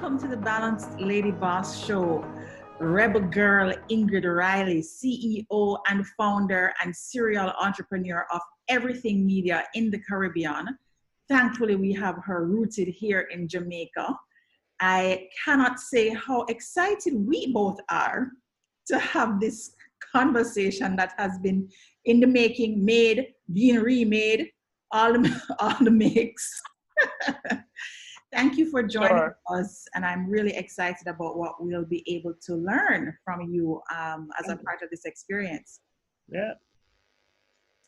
welcome to the Balanced Lady Boss Show. Rebel girl Ingrid Riley, CEO and founder and serial entrepreneur of everything media in the Caribbean. Thankfully, we have her rooted here in Jamaica. I cannot say how excited we both are to have this conversation that has been in the making, made, being remade, all the mix. Thank you for joining us, and I'm really excited about what we'll be able to learn from you as a part of this experience. Yeah,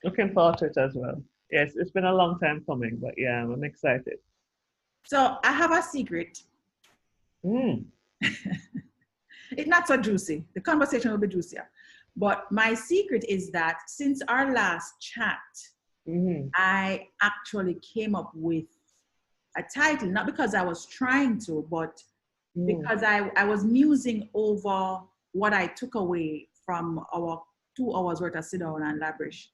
looking forward to it as well. Yes, it's been a long time coming, but yeah, I'm excited. So I have a secret. Mm. It's not so juicy. The conversation will be juicier. But my secret is that since our last chat, I actually came up with a title, not because I was trying to, but because I was musing over what I took away from our 2 hours worth of sit down and labrish.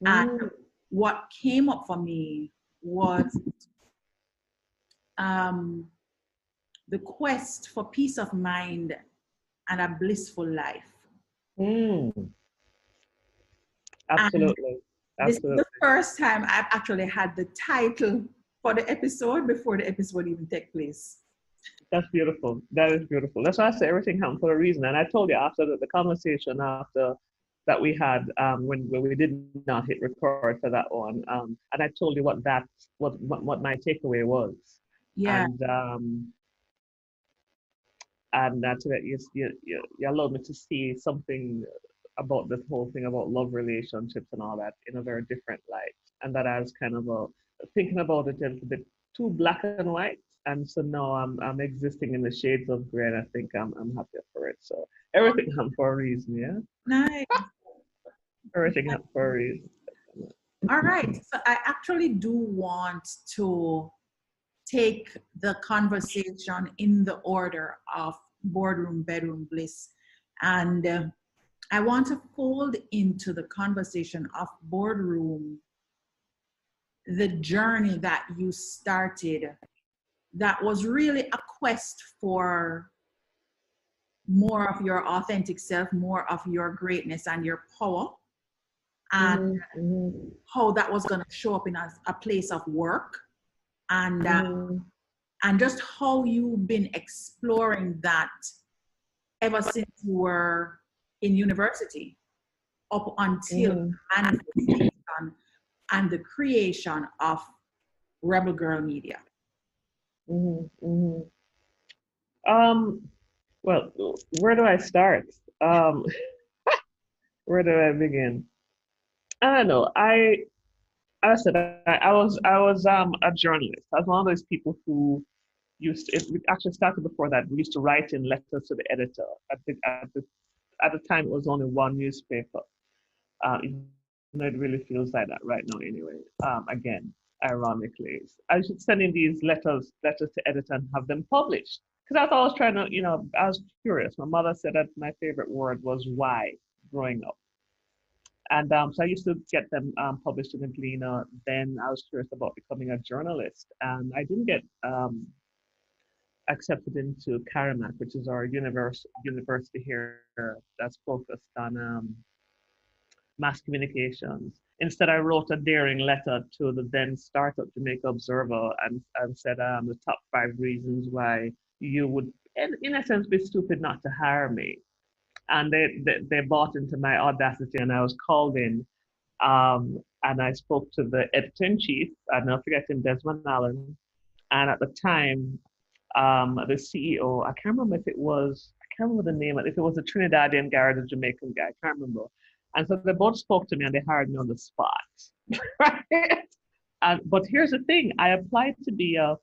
And what came up for me was the quest for peace of mind and a blissful life. Absolutely. This is the first time I've actually had the title for the episode before the episode even take place. That's beautiful. That is beautiful. That's why I say everything happened for a reason. And I told you after the conversation after that we had when we did not hit record for that one, and I told you what my takeaway was. Yeah. And that's that you allowed me to see something about this whole thing about love relationships and all that in a very different light, and that I was kind of thinking about it a little bit too black and white, and so now I'm existing in the shades of gray, and I think I'm happier for it. So everything happened for a reason, yeah. Nice. Everything happened for a reason. All right, so I actually do want to take the conversation in the order of boardroom, bedroom, bliss, and I want to fold into the conversation of boardroom the journey that you started that was really a quest for more of your authentic self, more of your greatness and your power, and how that was going to show up in a place of work, and just how you've been exploring that ever since you were in university up until manifestation and the creation of Rebel Girl Media. Well, where do I start? Where do I begin? I don't know. I said I was a journalist. I was one of those people who it actually started before that. We used to write in letters to the editor. At the time, it was only one newspaper. It really feels like that right now anyway. Again, ironically, I should send in these letters to editor and have them published. Because I was always trying to, I was curious. My mother said that my favorite word was why growing up. And so I used to get them published in the Gleaner. Then I was curious about becoming a journalist. And I didn't get accepted into Karamak, which is our university here that's focused on mass communications. Instead, I wrote a daring letter to the then Startup Jamaica Observer and said the top 5 reasons why you would, in a sense, be stupid not to hire me. And they bought into my audacity, and I was called in, and I spoke to the editor-in-chief, I'll not forget him, Desmond Allen, and at the time, the CEO, I can't remember the name, if it was a Trinidadian guy or the Jamaican guy, I can't remember. And so they both spoke to me and they hired me on the spot. Right? But here's the thing, I applied to be a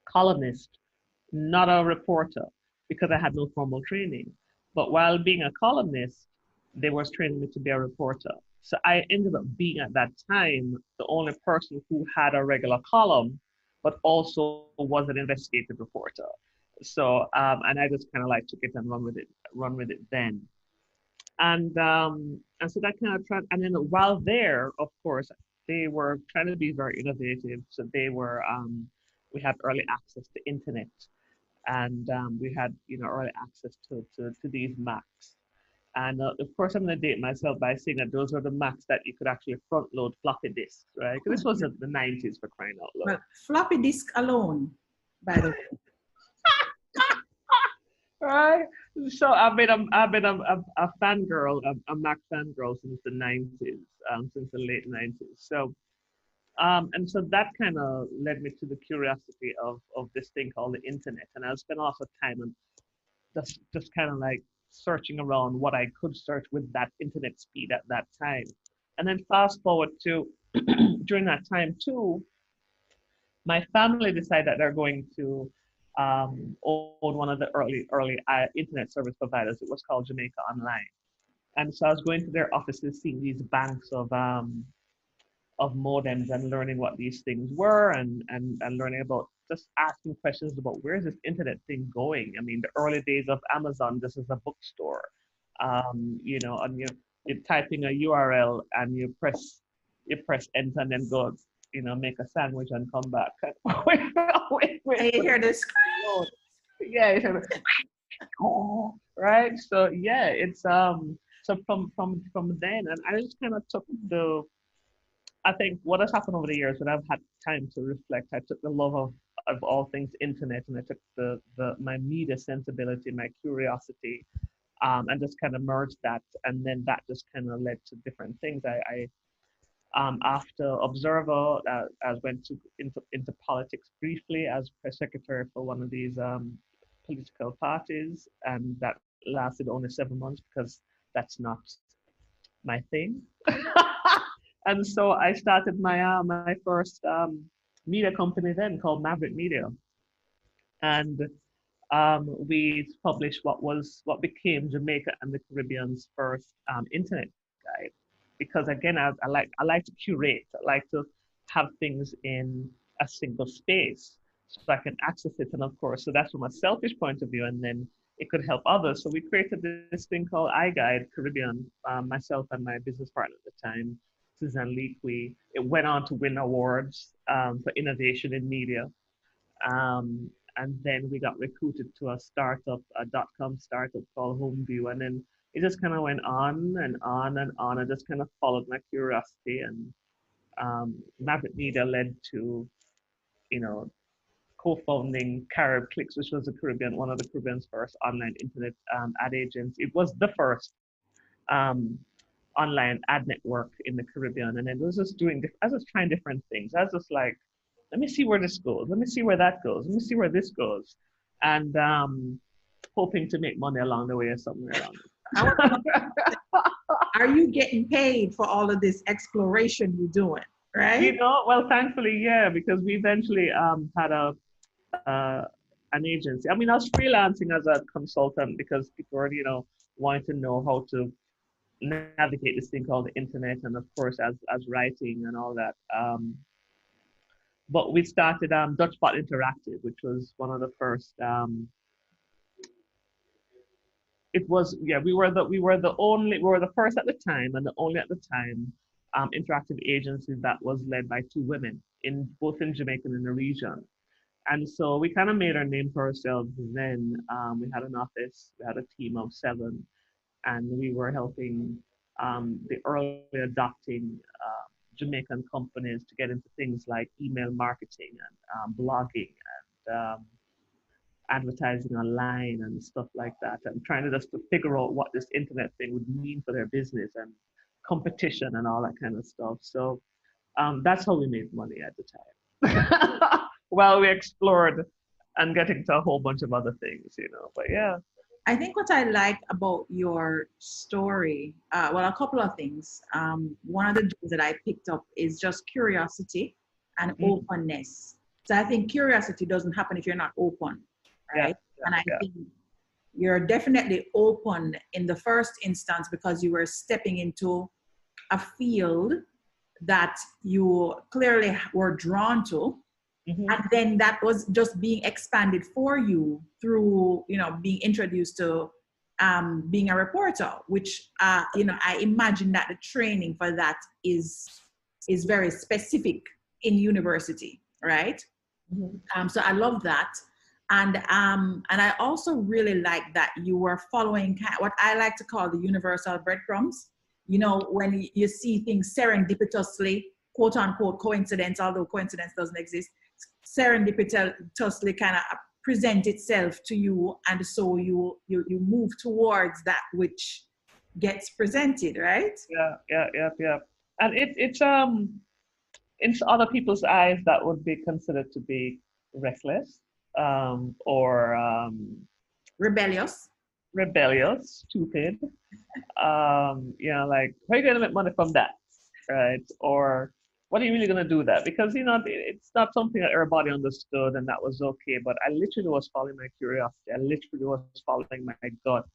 columnist, not a reporter, because I had no formal training. But while being a columnist, they were training me to be a reporter. So I ended up being at that time the only person who had a regular column, but also was an investigative reporter. So and I just kind of like took it and run with it then. And so that kind of tried, and then while there, of course, they were trying to be very innovative. So they were we had early access to internet. and we had, early access to these Macs. And of course, I'm going to date myself by saying that those were the Macs that you could actually front load floppy disks, right? Because this was the 90s, for crying out loud. Well, floppy disk alone, by the way. Right? So I've been a fangirl, a Mac fangirl since the 90s, since the late 90s. So and so that kind of led me to the curiosity of this thing called the internet. And I spent a lot of time and just kind of like searching around what I could search with that internet speed at that time. And then fast forward to during that time too, my family decided that they're going to own one of the early internet service providers. It was called Jamaica Online. And so I was going to their offices, seeing these banks of modems and learning what these things were, and learning about, just asking questions about where is this internet thing going. I mean, the early days of Amazon, this is a bookstore, and you're typing a URL and you press enter and then go, make a sandwich and come back. You hear this? Yeah, right. So yeah, it's so from then, and I just kind of took I think what has happened over the years when I've had time to reflect, I took the love of all things internet, and I took my media sensibility, my curiosity, and just kind of merged that, and then that just kind of led to different things. I after Observer, I went into politics briefly as press secretary for one of these political parties, and that lasted only 7 months because that's not my thing. And so I started my first media company then called Maverick Media, and we published what became Jamaica and the Caribbean's first internet guide. Because again, I like to curate. I like to have things in a single space so I can access it. And of course, so that's from a selfish point of view, and then it could help others. So we created this thing called iGuide Caribbean, myself and my business partner at the time, Suzanne Leakwe. It went on to win awards for innovation in media. And then we got recruited to a startup, a dot-com startup called Homeview. And then it just kind of went on and on and on. I just kind of followed my curiosity, and Maverick Media led to, co-founding Carib Clicks, which was one of the Caribbean's first online internet ad agents. It was the first online ad network in the Caribbean. And then I was just I was just trying different things. I was just like, let me see where this goes. Let me see where that goes. Let me see where this goes. And hoping to make money along the way or somewhere along. Are you getting paid for all of this exploration you're doing, right? Well, thankfully, yeah, because we eventually had an agency. I mean, I was freelancing as a consultant because people were, wanting to know how to navigate this thing called the internet, and of course as writing and all that. But we started Dutchbot Interactive, which was one of the first. We were the first at the time and the only at the time interactive agency that was led by two women both in Jamaica and in the region. And so we kind of made our name for ourselves. And then we had an office, we had a team of 7, and we were helping the early adopting Jamaican companies to get into things like email marketing and blogging and advertising online and stuff like that, and trying to figure out what this internet thing would mean for their business and competition and all that kind of stuff. So that's how we made money at the time. While we explored and getting to a whole bunch of other things, but yeah. I think what I like about your story, well, a couple of things. One of the things that I picked up is just curiosity and openness. So I think curiosity doesn't happen if you're not open, right? Yeah, and I think you're definitely open in the first instance because you were stepping into a field that you clearly were drawn to. Mm-hmm. And then that was just being expanded for you through, being introduced to being a reporter, which, I imagine that the training for that is very specific in university, right? Mm-hmm. So I love that. And I also really like that you were following what I like to call the universal breadcrumbs. You know, when you see things serendipitously, quote unquote coincidence, although coincidence doesn't exist, serendipitously kind of present itself to you, and so you move towards that which gets presented, right? Yeah. And it's in other people's eyes that would be considered to be reckless, or Rebellious. rebellious, stupid. Like, how are you gonna make money from that, right? Or what are you really gonna do that? Because it's not something that everybody understood, and that was okay. But I literally was following my curiosity. I literally was following my gut,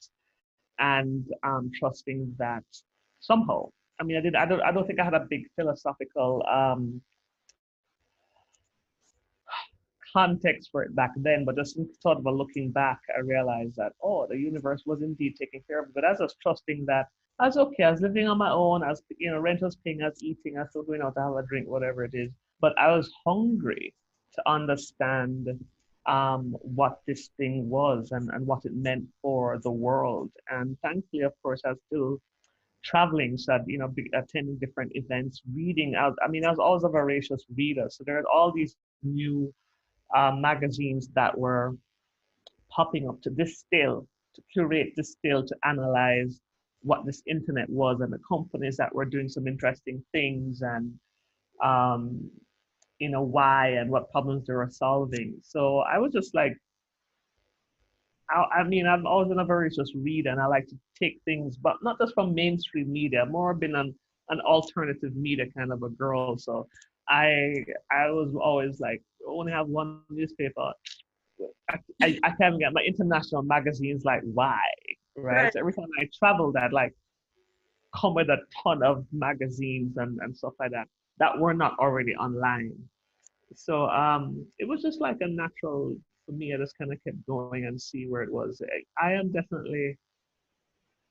and trusting that somehow. I mean, I don't think I had a big philosophical context for it back then, but just sort of looking back, I realized that, oh, the universe was indeed taking care of me. But as I was trusting that, I was okay. I was living on my own. I was, rent was paying, I was eating, I was still going out to have a drink, whatever it is. But I was hungry to understand what this thing was, and what it meant for the world. And thankfully, of course, I was still traveling, so that, attending different events, reading out. I mean, I was always a voracious reader. So there are all these new magazines that were popping up to distill, to curate, distill, to analyze what this internet was, and the companies that were doing some interesting things, and um, why and what problems they were solving. So I was just like, I mean, I've always been a very just reader, and I like to take things, but not just from mainstream media. I've more been an alternative media kind of a girl. So I was always like, I only have one newspaper. I can't get my international magazines. Like, why? Right? Right. So every time I traveled, I'd like come with a ton of magazines and stuff like that were not already online. So it was just like a natural for me. I just kind of kept going and see where it was. I am definitely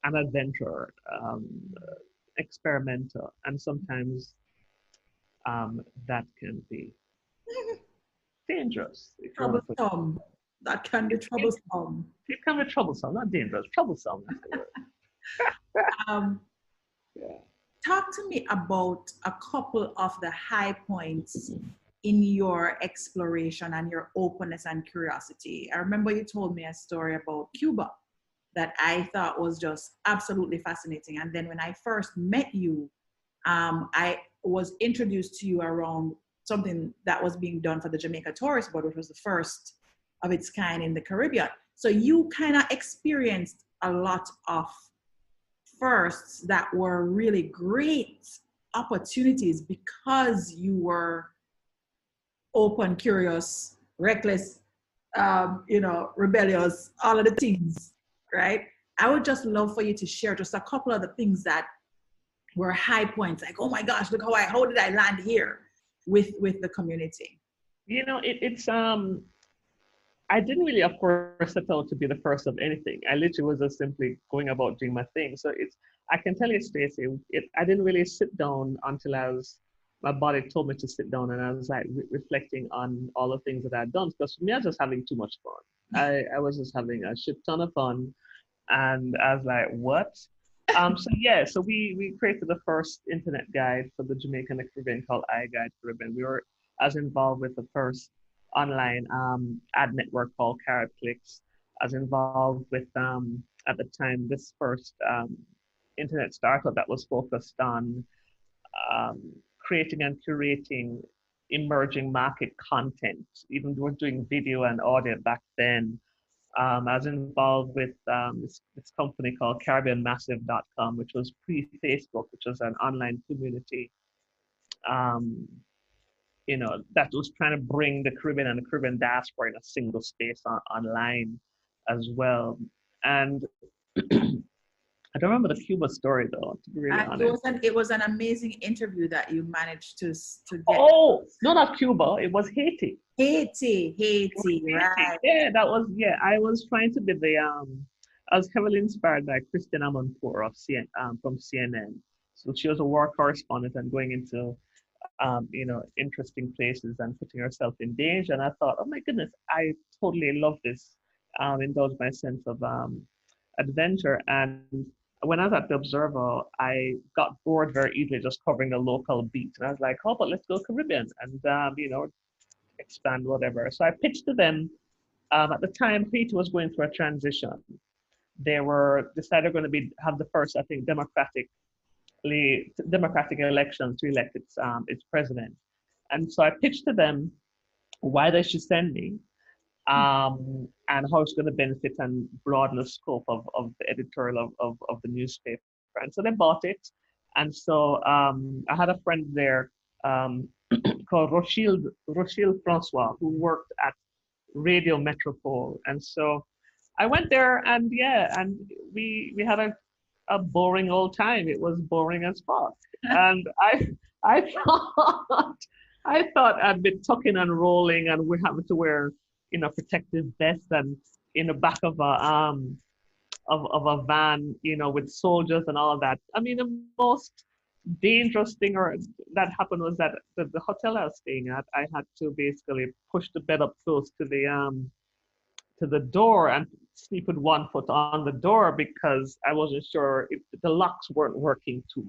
an adventurer, experimenter, and sometimes that can be dangerous if you want to put Troublesome. That can be it. troublesome. It can be troublesome, not dangerous. Troublesome. That's the word. Um, Yeah. Talk to me about a couple of the high points in your exploration and your openness and curiosity. I remember you told me a story about Cuba that I thought was just absolutely fascinating. And then when I first met you, I was introduced to you around something that was being done for the Jamaica Tourist Board, which was the first of its kind in the Caribbean. So you kind of experienced a lot of firsts that were really great opportunities because you were open, curious, reckless, rebellious, all of the things, right? I would just love for you to share just a couple of the things that were high points, like, oh my gosh, look how did I land here with the community? It's I didn't really, of course, set out to be the first of anything. I literally was just simply going about doing my thing. So I can tell you, Stacey, I didn't really sit down until my body told me to sit down, and I was like reflecting on all the things that I'd done. Because for me, I was just having too much fun. I was just having a shit ton of fun, and I was like, what? So we created the first internet guide for the Jamaican and Caribbean called iGuide Caribbean. We were as involved with the first online ad network called Carrot Clicks, as involved with at the time this first internet startup that was focused on um, creating and curating emerging market content. Even we were doing video and audio back then. I was involved with this company called CaribbeanMassive.com, which was pre-Facebook, which was an online community um, that was trying to bring the Caribbean and the Caribbean diaspora in a single space online as well. And I don't remember the Cuba story though, to be really honest. It was an amazing interview that you managed to get. Oh, no, not Cuba. It was Haiti. It was Haiti, Haiti. right? Yeah, that was, yeah. I was trying to be I was heavily inspired by Christian Amanpour from CNN. So she was a war correspondent and going into interesting places and putting herself in danger. And I thought, oh my goodness, I totally love this. Indulge my sense of adventure. And when I was at the Observer, I got bored very easily just covering a local beat. And I was like, oh, but let's go Caribbean and, expand whatever. So I pitched to them. At the time, Haiti was going through a transition. They were decided going to have the first, I think, democratic elections to elect its president. And so I pitched to them why they should send me, and how it's going to benefit and broaden the scope of the editorial of the newspaper. And so they bought it. And so I had a friend there called Rochille Francois, who worked at Radio Metropole. And so I went there, and and we had a boring old time. It was boring as fuck. And I thought I'd been tucking and rolling, and we're having to wear, protective vests and in the back of a van, with soldiers and all of that. I mean, the most dangerous thing that happened was that the hotel I was staying at, I had to basically push the bed up close to the door and sleep with one foot on the door because I wasn't sure if the locks weren't working too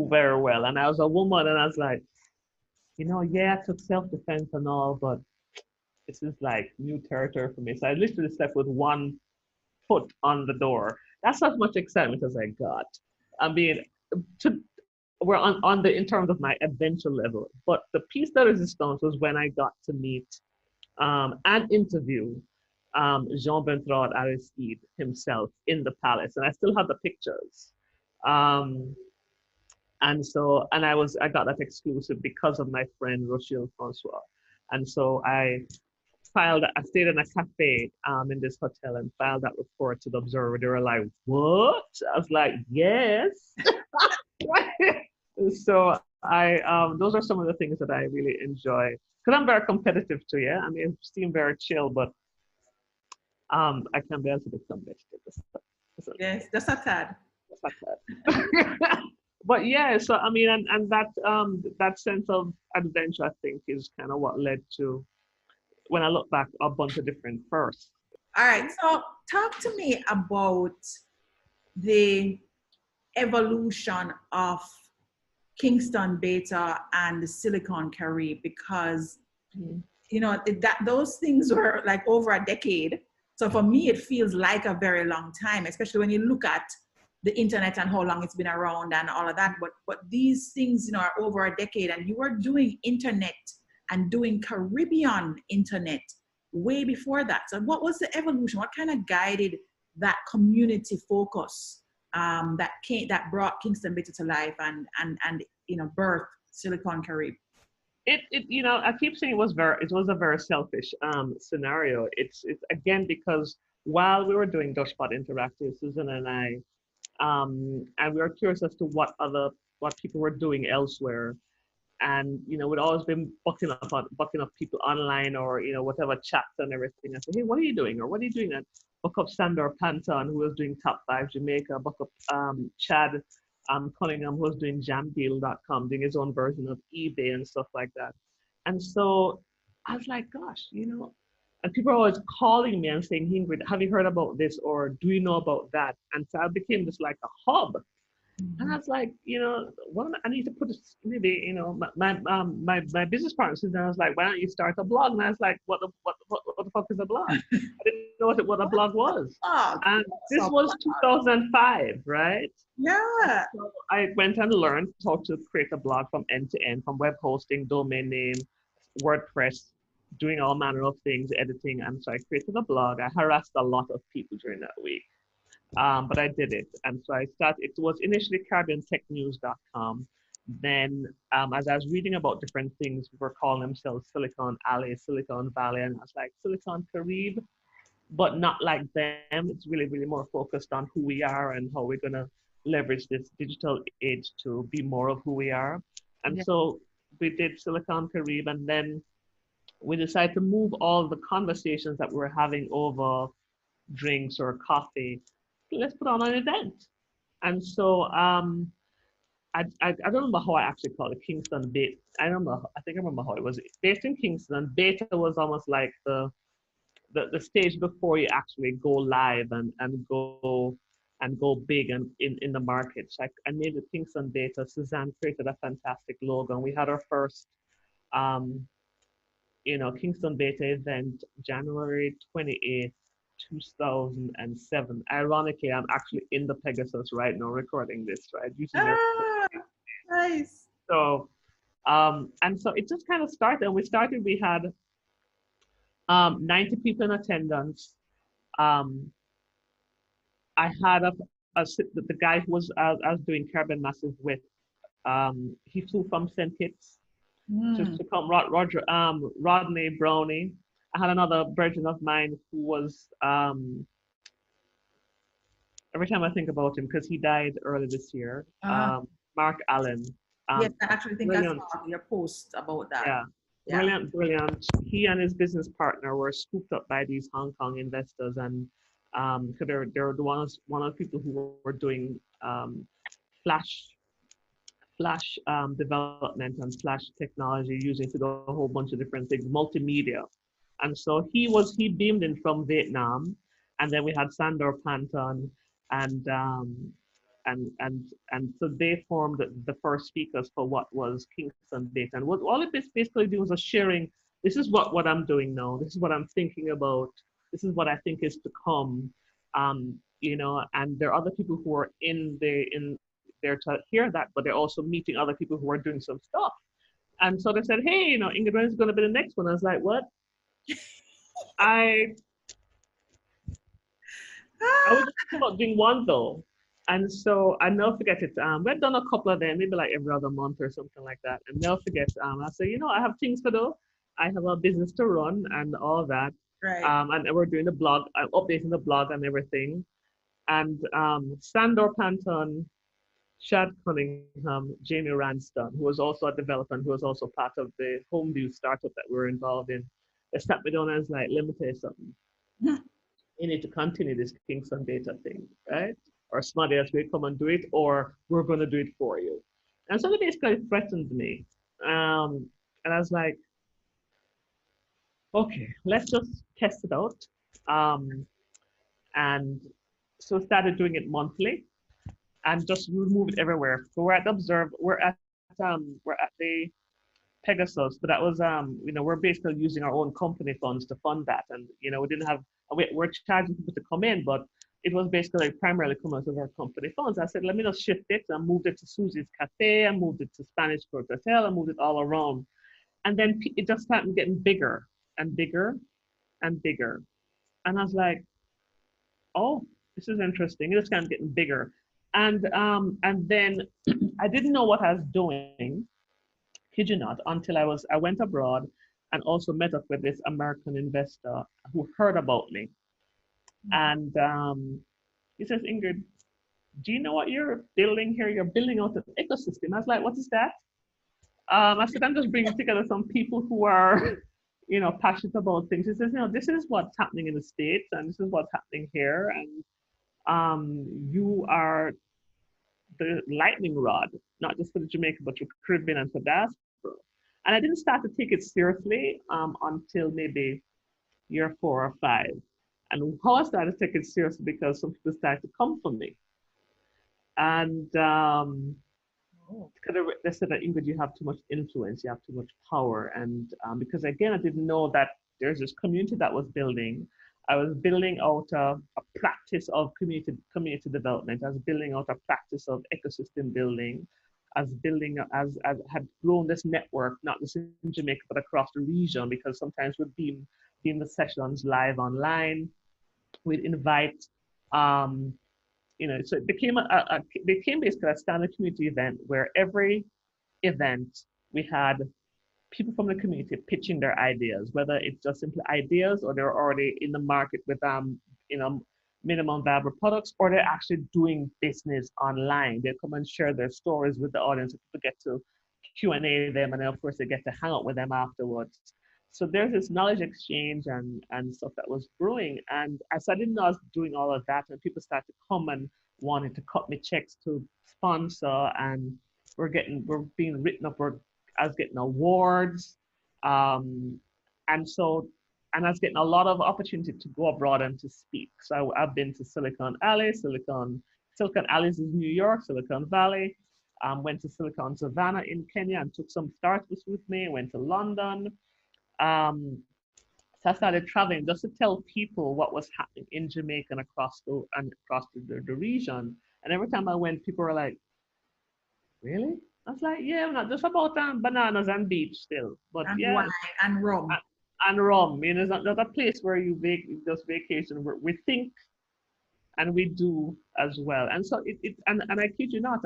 very well. And I was a woman, and I was like, I took self-defense and all, but this is like new territory for me. So I literally slept with one foot on the door. That's as much excitement as I got. I mean, we're on in terms of my adventure level. But the piece de resistance was when I got to meet and interview Jean-Bertrand Aristide himself in the palace, and I still have the pictures. And I got that exclusive because of my friend Rochelle Francois. And so I stayed in a cafe in this hotel and filed that report to the Observer. They were like, what? I was like, yes. So those are some of the things that I really enjoy. Because I'm very competitive too, yeah? I mean, I seem very chill, but I can be a little bit competitive. Yes, just a tad. Just a tad. But yeah, so I mean, and that sense of adventure, I think, is kind of what led to, when I look back, a bunch of different firsts. All right, so talk to me about the evolution of Kingston Beta and the Silicon Carib, because those things were like over a decade. So for me, it feels like a very long time, especially when you look at the internet and how long it's been around and all of that. But these things, are over a decade, and you were doing internet and doing Caribbean internet way before that. So what was the evolution? What kind of guided that community focus that brought Kingston Beta to life and birth Silicon Carib? I keep saying it was a very selfish scenario. It's again because while we were doing Dutchpot Interactive, Susan and I, and we were curious as to what people were doing elsewhere. And we'd always been bucking up people online or whatever chats and everything. I said, hey, what are you doing? Or what are you doing? And buck up Sandor Panton, who was doing Top 5 Jamaica. Buck up Chad Cunningham, who was doing jamdeal.com, doing his own version of eBay and stuff like that. And so I was like, gosh, and people are always calling me and saying, Ingrid, have you heard about this? Or do you know about that? And so I became just like a hub. And I was like, I need to put this, maybe, my business partner, and I was like, why don't you start a blog? And I was like, what the fuck is a blog? I didn't know what a blog was. And this was 2005, right? Yeah. So I went and learned how to create a blog from end to end, from web hosting, domain name, WordPress, doing all manner of things, editing. And so I created a blog. I harassed a lot of people during that week. But I did it. And so it was initially CaribbeanTechNews.com. Then as I was reading about different things, we were calling themselves Silicon Alley, Silicon Valley, and I was like, Silicon Carib, but not like them. It's really, really more focused on who we are and how we're going to leverage this digital age to be more of who we are. And so we did Silicon Carib, and then we decided to move all the conversations that we were having over drinks or coffee. Let's put on an event. And so I don't remember how I actually called it Kingston Beta. I think I remember how it was based in Kingston. Beta was almost like the stage before you actually go live and go big and in the market. So I made the Kingston Beta. Suzanne created a fantastic logo, and we had our first um, Kingston Beta event January 28th, 2007. Ironically, I'm actually in the Pegasus right now recording this, right? Using their Ah, nice. so and so it just kind of started. And we had 90 people in attendance. Um, I had the guy who I was doing Carbon Massive with, he flew from St. Kitts Mm. to come, Rodney Brownie. I had another virgin of mine who was, every time I think about him, because he died early this year, Uh, Mark Allen. yes, Um, I actually think I Brilliant. saw your post about that. Yeah, Yeah. brilliant, brilliant. He and his business partner were scooped up by these Hong Kong investors, and so they're the one of the people who were doing flash development and flash technology using to do a whole bunch of different things, multimedia. And so he beamed in from Vietnam, and then we had Sandor Panton and and so they formed the first speakers for what was Kingston Beta. And what all it basically do was a sharing. This is what I'm doing now. This is what I'm thinking about. This is what I think is to come. And there are other people who are in there to hear that, but they're also meeting other people who are doing some stuff. And so they said, hey, Ingrid is going to be the next one. I was like, what? I I was Ah, just thinking about doing one though. And so I never forget it. We've done a couple of them, maybe like every other month or something like that. And never forget, I say, I have things to do. I have a business to run and all that. right. And we're doing the blog, I'm updating the blog and everything. And Sandor Panton, Chad Cunningham, Jamie Ranston, who was also a developer and who was also part of the Homeview startup that we were involved in, they sat me down and was like, let me tell you something. You need to continue this Kingston Beta thing, right? Or somebody else will come and do it, or we're going to do it for you. And so they basically threatened me. And I was like, okay, let's just test it out. Um, and so started doing it monthly and just move it everywhere. So we're at the Pegasus, but that was we're basically using our own company funds to fund that, and we didn't have we're charging people to come in, but it was basically primarily coming out of our company funds. I said, let me just shift it. I moved it to Susie's Cafe, I moved it to Spanish Court Hotel, I moved it all around, and then it just started getting bigger and bigger and bigger, and I was like, oh, this is interesting. It just kind of getting bigger, and then I didn't know what I was doing, kid you not, until I went abroad and also met up with this American investor who heard about me. And he says, Ingrid, do you know what you're building here? You're building out an ecosystem. I was like, what is that? I said, I'm just bringing together some people who are, passionate about things. He says, this is what's happening in the States and this is what's happening here. And you are the lightning rod, not just for the Jamaica, but for Caribbean and for diaspora. And I didn't start to take it seriously until maybe year 4 or 5. And how I started to take it seriously because some people started to come for me. And they said that Ingrid, you have too much influence, you have too much power. And because again, I didn't know that there's this community that was building. I was building out a practice of community development. I was building out a practice of ecosystem building. As had grown this network, not just in Jamaica but across the region, because sometimes we'd beam the sessions live online. We'd invite so it became basically a standard community event where every event we had people from the community pitching their ideas, whether it's just simply ideas or they're already in the market with minimum viable products, or they're actually doing business online. They come and share their stories with the audience. People get to Q&A them, and then of course they get to hang out with them afterwards. So there's this knowledge exchange and stuff that was brewing. And as I didn't know I was doing all of that, and people started to come and wanted to cut me checks to sponsor and we're being written up as getting awards, um, and so and I was getting a lot of opportunity to go abroad and to speak. So I've been to Silicon Alley, Silicon Alley is in New York, Silicon Valley. Went to Silicon Savannah in Kenya and took some startups with me. Went to London. Um, so I started traveling just to tell people what was happening in Jamaica and across the region. And every time I went, people were like, "Really?" I was like, "Yeah, not just about bananas and beach still, but And yeah, wine and rum. and rum. You know, it's not a place where you just vacation. We think and we do as well. And so and I kid you not,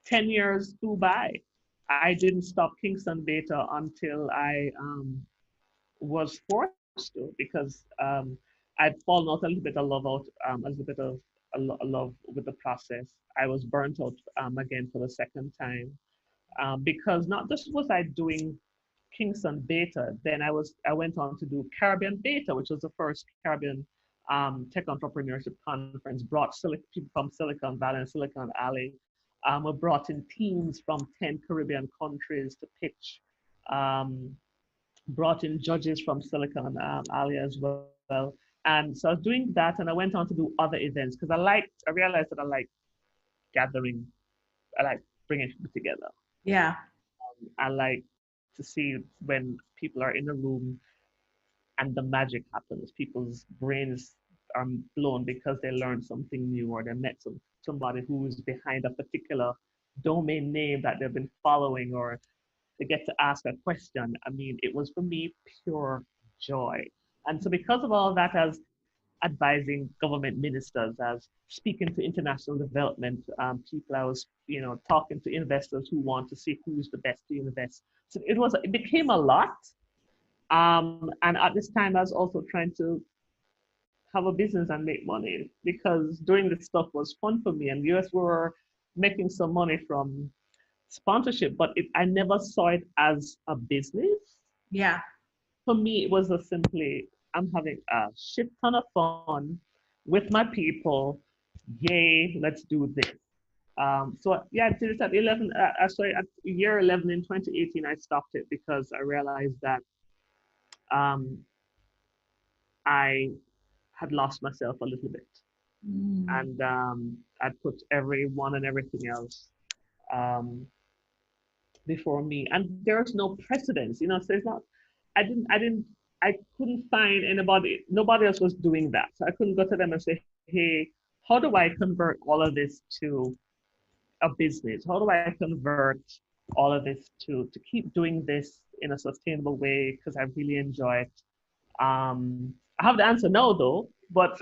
10 years flew by. I didn't stop Kingston Beta until I was forced to because I'd fallen out a little bit of love out, a little bit of a love with the process. I was burnt out again for the second time because not just was I doing Kingston Beta, then I went on to do Caribbean Beta, which was the first Caribbean tech entrepreneurship conference. Brought people from Silicon Valley and Silicon Alley. We brought in teams from 10 Caribbean countries to pitch. Um, Brought in judges from Silicon Alley as well. And so I was doing that, and I went on to do other events because I realized that I like gathering, I like bringing people together. Yeah. I like to see when people are in a room and the magic happens. People's brains are blown because they learned something new or they met somebody who is behind a particular domain name that they've been following, or they get to ask a question. I mean, it was for me pure joy. And so because of all that, as advising government ministers, as speaking to international development people, I was, talking to investors who want to see who's the best to invest. So it became a lot. And at this time, I was also trying to have a business and make money because doing this stuff was fun for me. And US were making some money from sponsorship, but I never saw it as a business. Yeah. For me, it was I'm having a shit ton of fun with my people. Yay, let's do this. So yeah, I did it at 11. Sorry, at year 11 in 2018, I stopped it because I realized that um, I had lost myself a little bit, Mm. and I'd put everyone and everything else um, before me. And there's no precedence, so there's not. I couldn't find anybody. Nobody else was doing that, so I couldn't go to them and say, "Hey, how do I convert all of this to a business? How do I convert all of this to keep doing this in a sustainable way? Because I really enjoy it." I have the answer no, though, but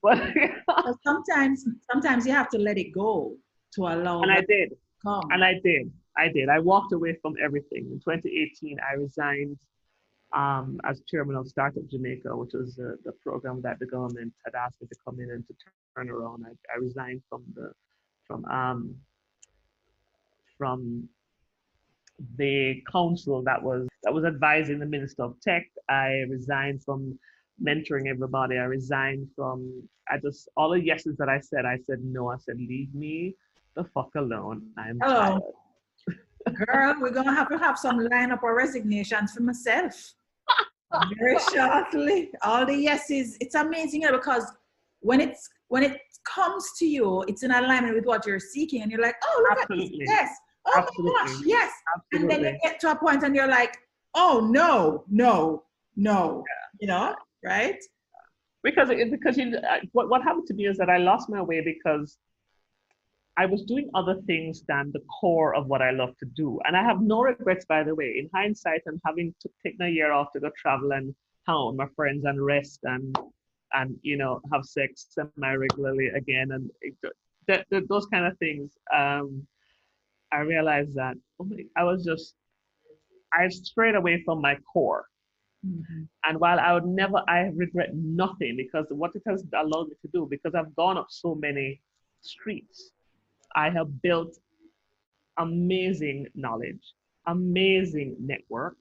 but So sometimes you have to let it go to allow and I that did, to come. and I did. I walked away from everything. In 2018, I resigned as chairman of Startup Jamaica, which was the program that the government had asked me to come in and to turn around. I resigned from um, from the council that was advising the Minister of Tech. I resigned from mentoring everybody. I resigned from all the yeses that I said no. I said, leave me the fuck alone. I'm Hello, tired. girl. We're gonna have to have some lineup or resignations for myself very shortly. All the yeses. It's amazing because when it comes to you, it's in alignment with what you're seeking, and you're like, oh, look at this. Absolutely. Yes. Oh my gosh, Absolutely. yes. And then you Absolutely. get to a point and you're like, oh no, no, no. Right? Because what happened to me is that I lost my way because I was doing other things than the core of what I love to do. And I have no regrets, by the way. In hindsight, and having to take a year off to go travel and hang out with my friends and rest and have sex semi regularly again and those kind of things. I realized that I strayed away from my core. Mm-hmm. And while I regret nothing because what it has allowed me to do, because I've gone up so many streets, I have built amazing knowledge, amazing network,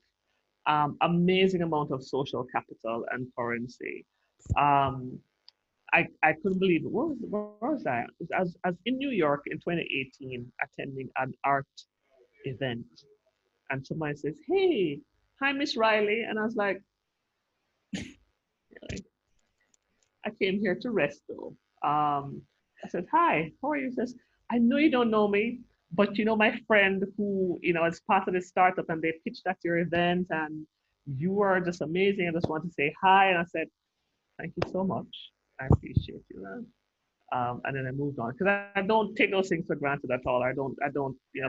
amazing amount of social capital and currency. Um, I couldn't believe it. Where was I? I was in New York in 2018 attending an art event. And somebody says, "Hey, hi, Miss Riley." And I was like, "Really? I came here to rest though." I said, "Hi, how are you?" He says, "I know you don't know me, but you know my friend who, is part of this startup and they pitched at your event and you are just amazing. I just want to say hi." And I said, "Thank you so much. I appreciate you, man." And then I moved on because I don't take those things for granted at all. I don't,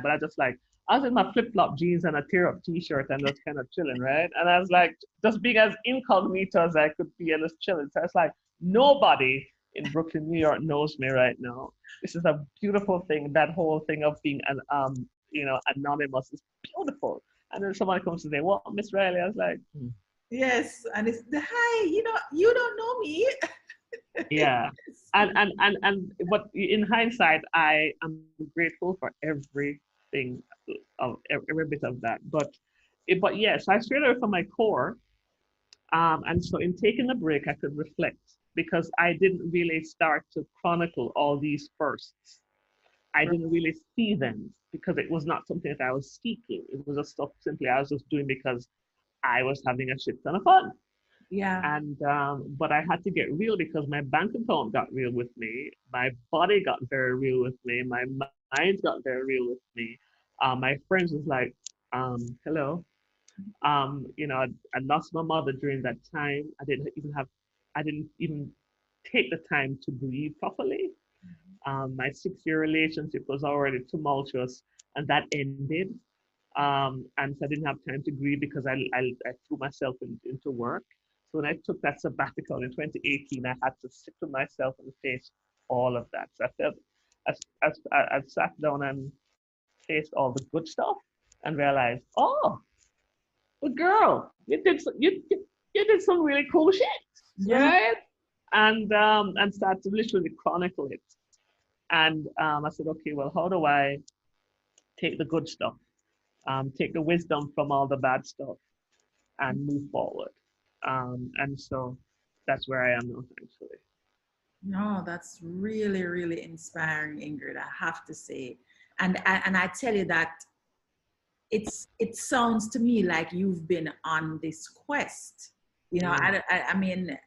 but I just like, I was in my flip flop jeans and a tear up t shirt and just kind of chilling, right? And I was like, just being as incognito as I could be and just chilling. So it's like, nobody in Brooklyn, New York knows me right now. This is a beautiful thing. That whole thing of being anonymous is beautiful. And then someone comes to say, "Well, Miss Riley," I was like, Yes, and it's the hi. You don't know me. yeah. And but in hindsight, I am grateful for everything of every bit of that. But yes, I strayed away from my core. And so in taking a break, I could reflect because I didn't really start to chronicle all these firsts. I didn't really see them because it was not something that I was seeking. It was just stuff simply I was just doing because I was having a shit ton of fun. Yeah. And but I had to get real because my bank account got real with me, my body got very real with me, my mind got very real with me. My friends was like, hello. I lost my mother during that time. I didn't even take the time to grieve properly. My 6 year relationship was already tumultuous, and that ended. And so I didn't have time to grieve because I threw myself into work. So when I took that sabbatical in 2018, I had to sit with myself and face all of that. So I felt I sat down and faced all the good stuff and realized, oh, well, girl, you did some really cool shit, Yeah. right? And started to literally chronicle it. And I said, okay, well, how do I take the good stuff, take the wisdom from all the bad stuff, and move forward? And so that's where I am now, thankfully. No, that's really, really inspiring, Ingrid. I have to say, and I tell you that it sounds to me like you've been on this quest. Mm. I mean,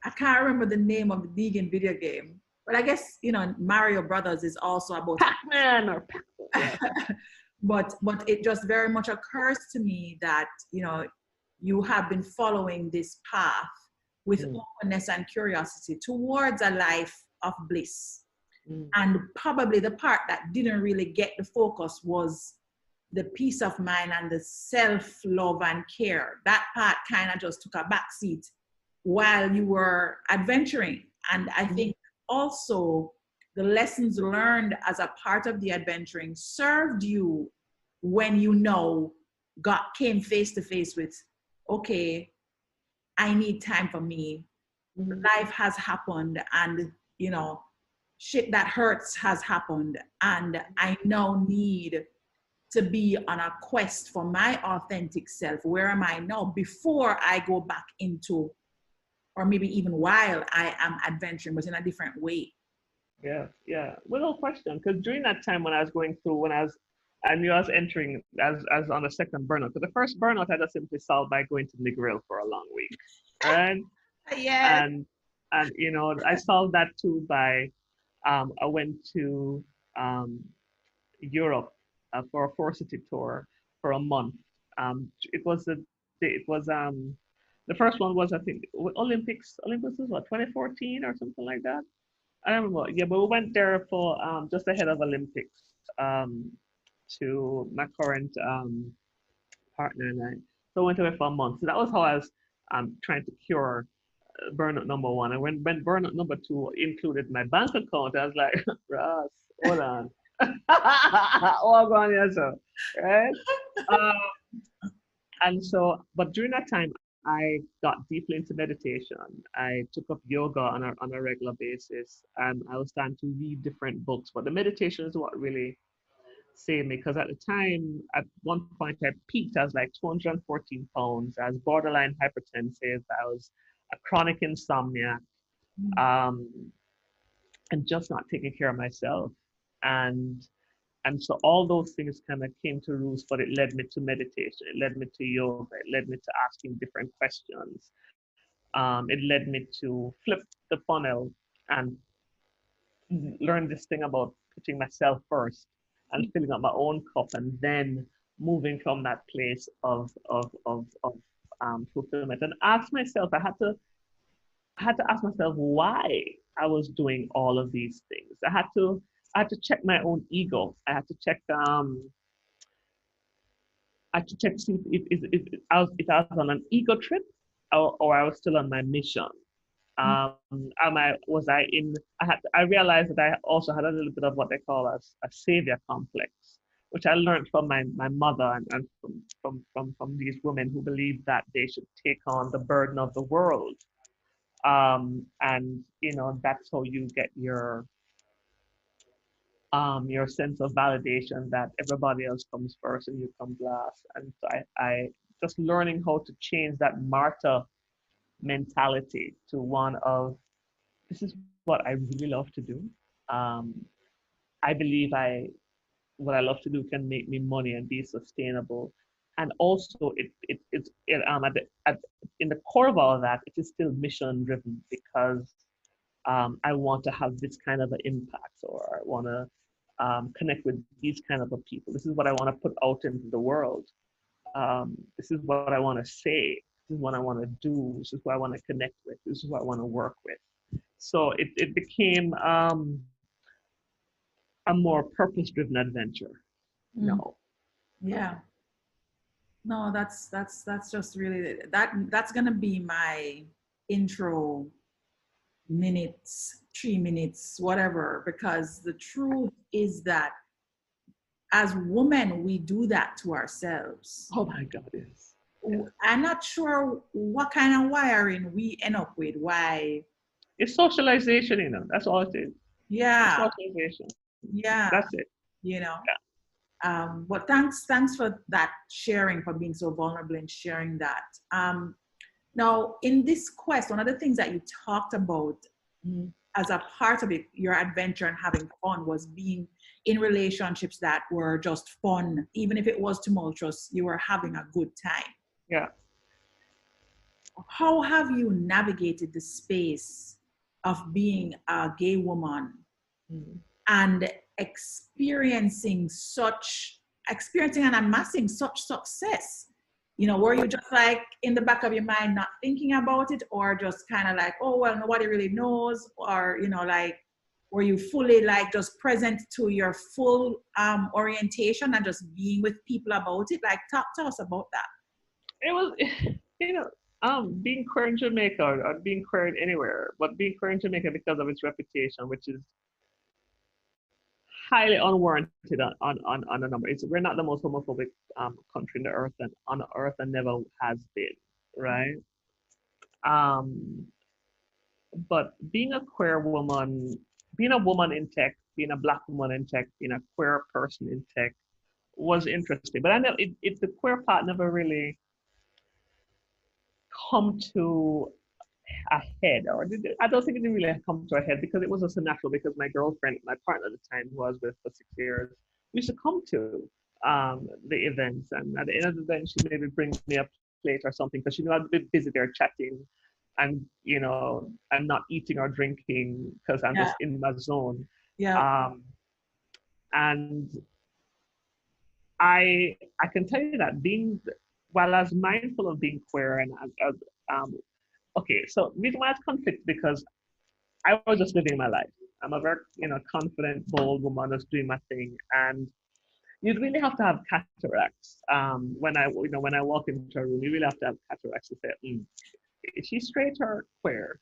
I can't remember the name of the vegan video game, but I guess Mario Brothers is also about Pac-Man or Pac, yeah. but it just very much occurs to me that you have been following this path with Mm, openness and curiosity towards a life of bliss. mm, And probably the part that didn't really get the focus was the peace of mind and the self-love and care. That part kind of just took a backseat while you were adventuring. And I mm, think also the lessons learned as a part of the adventuring served you when got came face to face with, okay, I need time for me. mm, Life has happened, and shit that hurts has happened, and I now need to be on a quest for my authentic self. Where am I now before I go back into, or maybe even while I am adventuring, but in a different way? yeah, yeah. Without question, because during that time when I was going through, I knew I was entering as on a second burnout. Because the first burnout I just simply solved by going to the grill for a long week, right? Yes. And I solved that too by I went to Europe for a 4 city tour for a month. It was the first one was, I think, Olympics. Olympics was what, 2014 or something like that. I don't remember. Yeah, but we went there for just ahead of Olympics um, to my current partner and I. So I went away for a month. So that was how I was trying to cure burnout number one. And when burnout number two included my bank account, I was like, Ross, hold on. Oh, going here, so, right? Um, and so, but during that time, I got deeply into meditation. I took up yoga on a regular basis, and I was starting to read different books. But the meditation is what really saved me because at the time, at one point, I peaked. I was like 214 pounds. I was borderline hypertensive. I was a chronic insomniac. Mm. um, and just not taking care of myself. And so all those things kind of came to roost, but it led me to meditation, it led me to yoga, it led me to asking different questions. It led me to flip the funnel and learn this thing about putting myself first and filling up my own cup, and then moving from that place of fulfillment. And ask myself, I had to ask myself why I was doing all of these things. I had to check my own ego. I had to check to see if I was on an ego trip, or I was still on my mission. Was I in? I realized that I also had a little bit of what they call a savior complex, which I learned from my mother, and from these women who believed that they should take on the burden of the world. And that's how you get your sense of validation that everybody else comes first and you come last. And so I just learning how to change that martyr mentality to one of, this is what I really love to do. Um, I believe what I love to do can make me money and be sustainable. And also, in the core of all of that, it is still mission driven, because I want to have this kind of an impact, or I want to connect with these kind of people. This is what I want to put out into the world. This is what I want to say. This is what I want to do. This is what I want to connect with. This is what I want to work with. So it became a more purpose-driven adventure. Mm. No. Yeah. No, that's just really that's gonna be my intro minutes, 3 minutes, whatever, because the truth is that as women, we do that to ourselves. Oh my God, yes. Yeah. I'm not sure what kind of wiring we end up with. Why? It's socialization, That's all it is. It's Yeah, socialization. yeah, That's it. you know. Yeah. But thanks for that sharing, for being so vulnerable and sharing that. Now, in this quest, one of the things that you talked about as a part of it, your adventure and having fun, was being in relationships that were just fun. Even if it was tumultuous, you were having a good time. Yeah. How have you navigated the space of being a gay woman Mm. and experiencing and amassing such success? Were you just like in the back of your mind not thinking about it, or just kind of like, oh well, nobody really knows, or like, were you fully like just present to your full orientation and just being with people about it? Like, talk to us about that. It was, you know, being queer in Jamaica, or being queer in anywhere, but being queer in Jamaica because of its reputation, which is highly unwarranted on a number. We're not the most homophobic country in the earth, and on earth, and never has been, right? Um, but being a queer woman, being a woman in tech, being a black woman in tech, being a queer person in tech was interesting. But I know the queer part never really come to a head, or I don't think it didn't really come to a head, because it was also natural, because my girlfriend, my partner at the time, who I was with for 6 years, used to come to the events, and at the end of the event, she maybe bring me a plate or something, because she knew I'd be busy there chatting, and I'm not eating or drinking because I'm Yeah, just in my zone. yeah. Um, and I can tell you that, while I was mindful of being queer, and okay, so reason why it's conflict, because I was just living my life. I'm a very, confident, bold woman that's doing my thing, and you'd really have to have cataracts. When I walk into a room, you really have to have cataracts to say, is she straight or queer?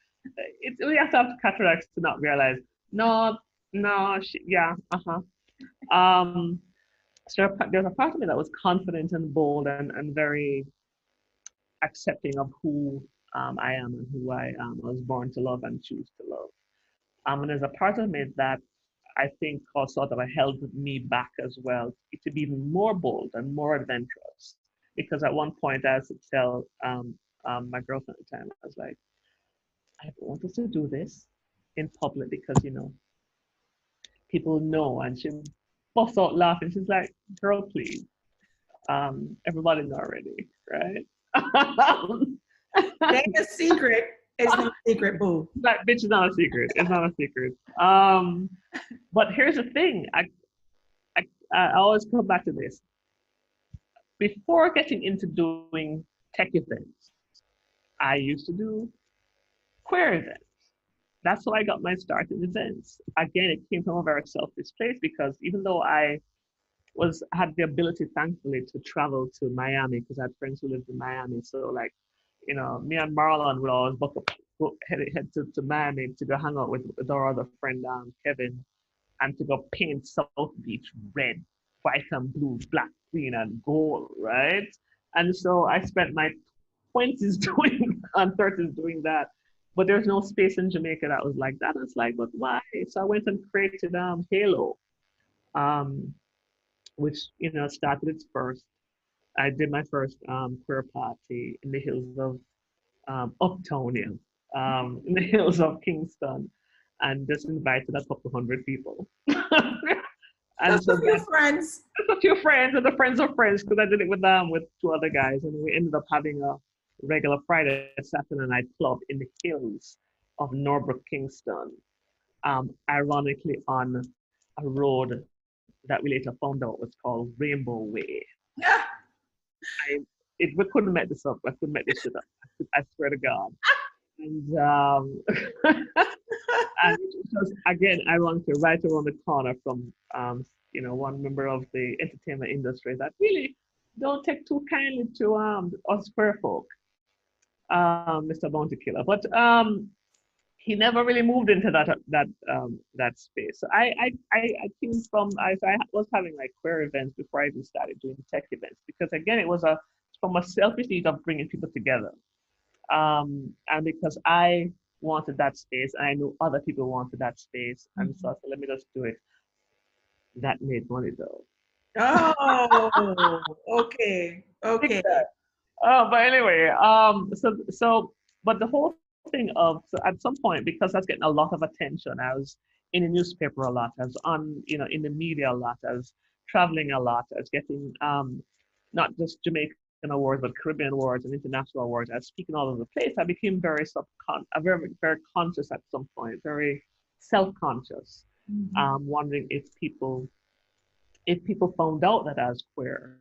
We have to have cataracts to not realize, no, no, yeah, Um, so there's a part of me that was confident and bold, and very accepting of who I am and who I am. I was born to love and choose to love. And there's a part of me that I think also sort of held me back as well, to be even more bold and more adventurous. Because at one point I used to tell my girlfriend at the time, I was like, I don't want us to do this in public because, people know. And she busts out laughing. She's like, girl, please. Everybody know already, right? It ain't a secret. It's not a secret, boo. That bitch is not a secret. It's not a secret. But here's the thing. I always come back to this. Before getting into doing tech events, I used to do queer events. That's how I got my start in events. Again, it came from a very selfish place because even though I had the ability, thankfully, to travel to Miami because I had friends who lived in Miami. So like, me and Marlon would always book up, head to Miami to go hang out with our other friend Kevin, and to go paint South Beach red, white and blue, black, green, and gold, right? And so I spent my 20s doing and 30s doing that. But there's no space in Jamaica that was like that. It's like, but why? So I went and created Halo, which started its first. I did my first queer party in the hills of Uptown, in the hills of Kingston, and just invited a couple hundred people. And just a few friends. Just a few friends and the friends of friends, because I did it with two other guys, and we ended up having a regular Friday, Saturday night club in the hills of Norbrook, Kingston. Ironically, on a road that we later found out was called Rainbow Way. Yeah. We couldn't make this up. I couldn't make this shit up. I swear to God. And and it was again ironically right around the corner from one member of the entertainment industry that really don't take too kindly to us queer folk, Mr. Bounty Killer. But he never really moved into that space. So I came from I was having like queer events before I even started doing tech events because again it was from a selfish need of bringing people together, and because I wanted that space and I knew other people wanted that space, and so I said, let me just do it. That made money though. Oh, okay. But anyway, but the whole thing of, so at some point, because I was getting a lot of attention, I was in the newspaper a lot, I was on, in the media a lot, I was traveling a lot, I was getting not just Jamaican awards, but Caribbean awards and international awards. I was speaking all over the place. I became very very conscious at some point, very self-conscious, wondering if people found out that I was queer,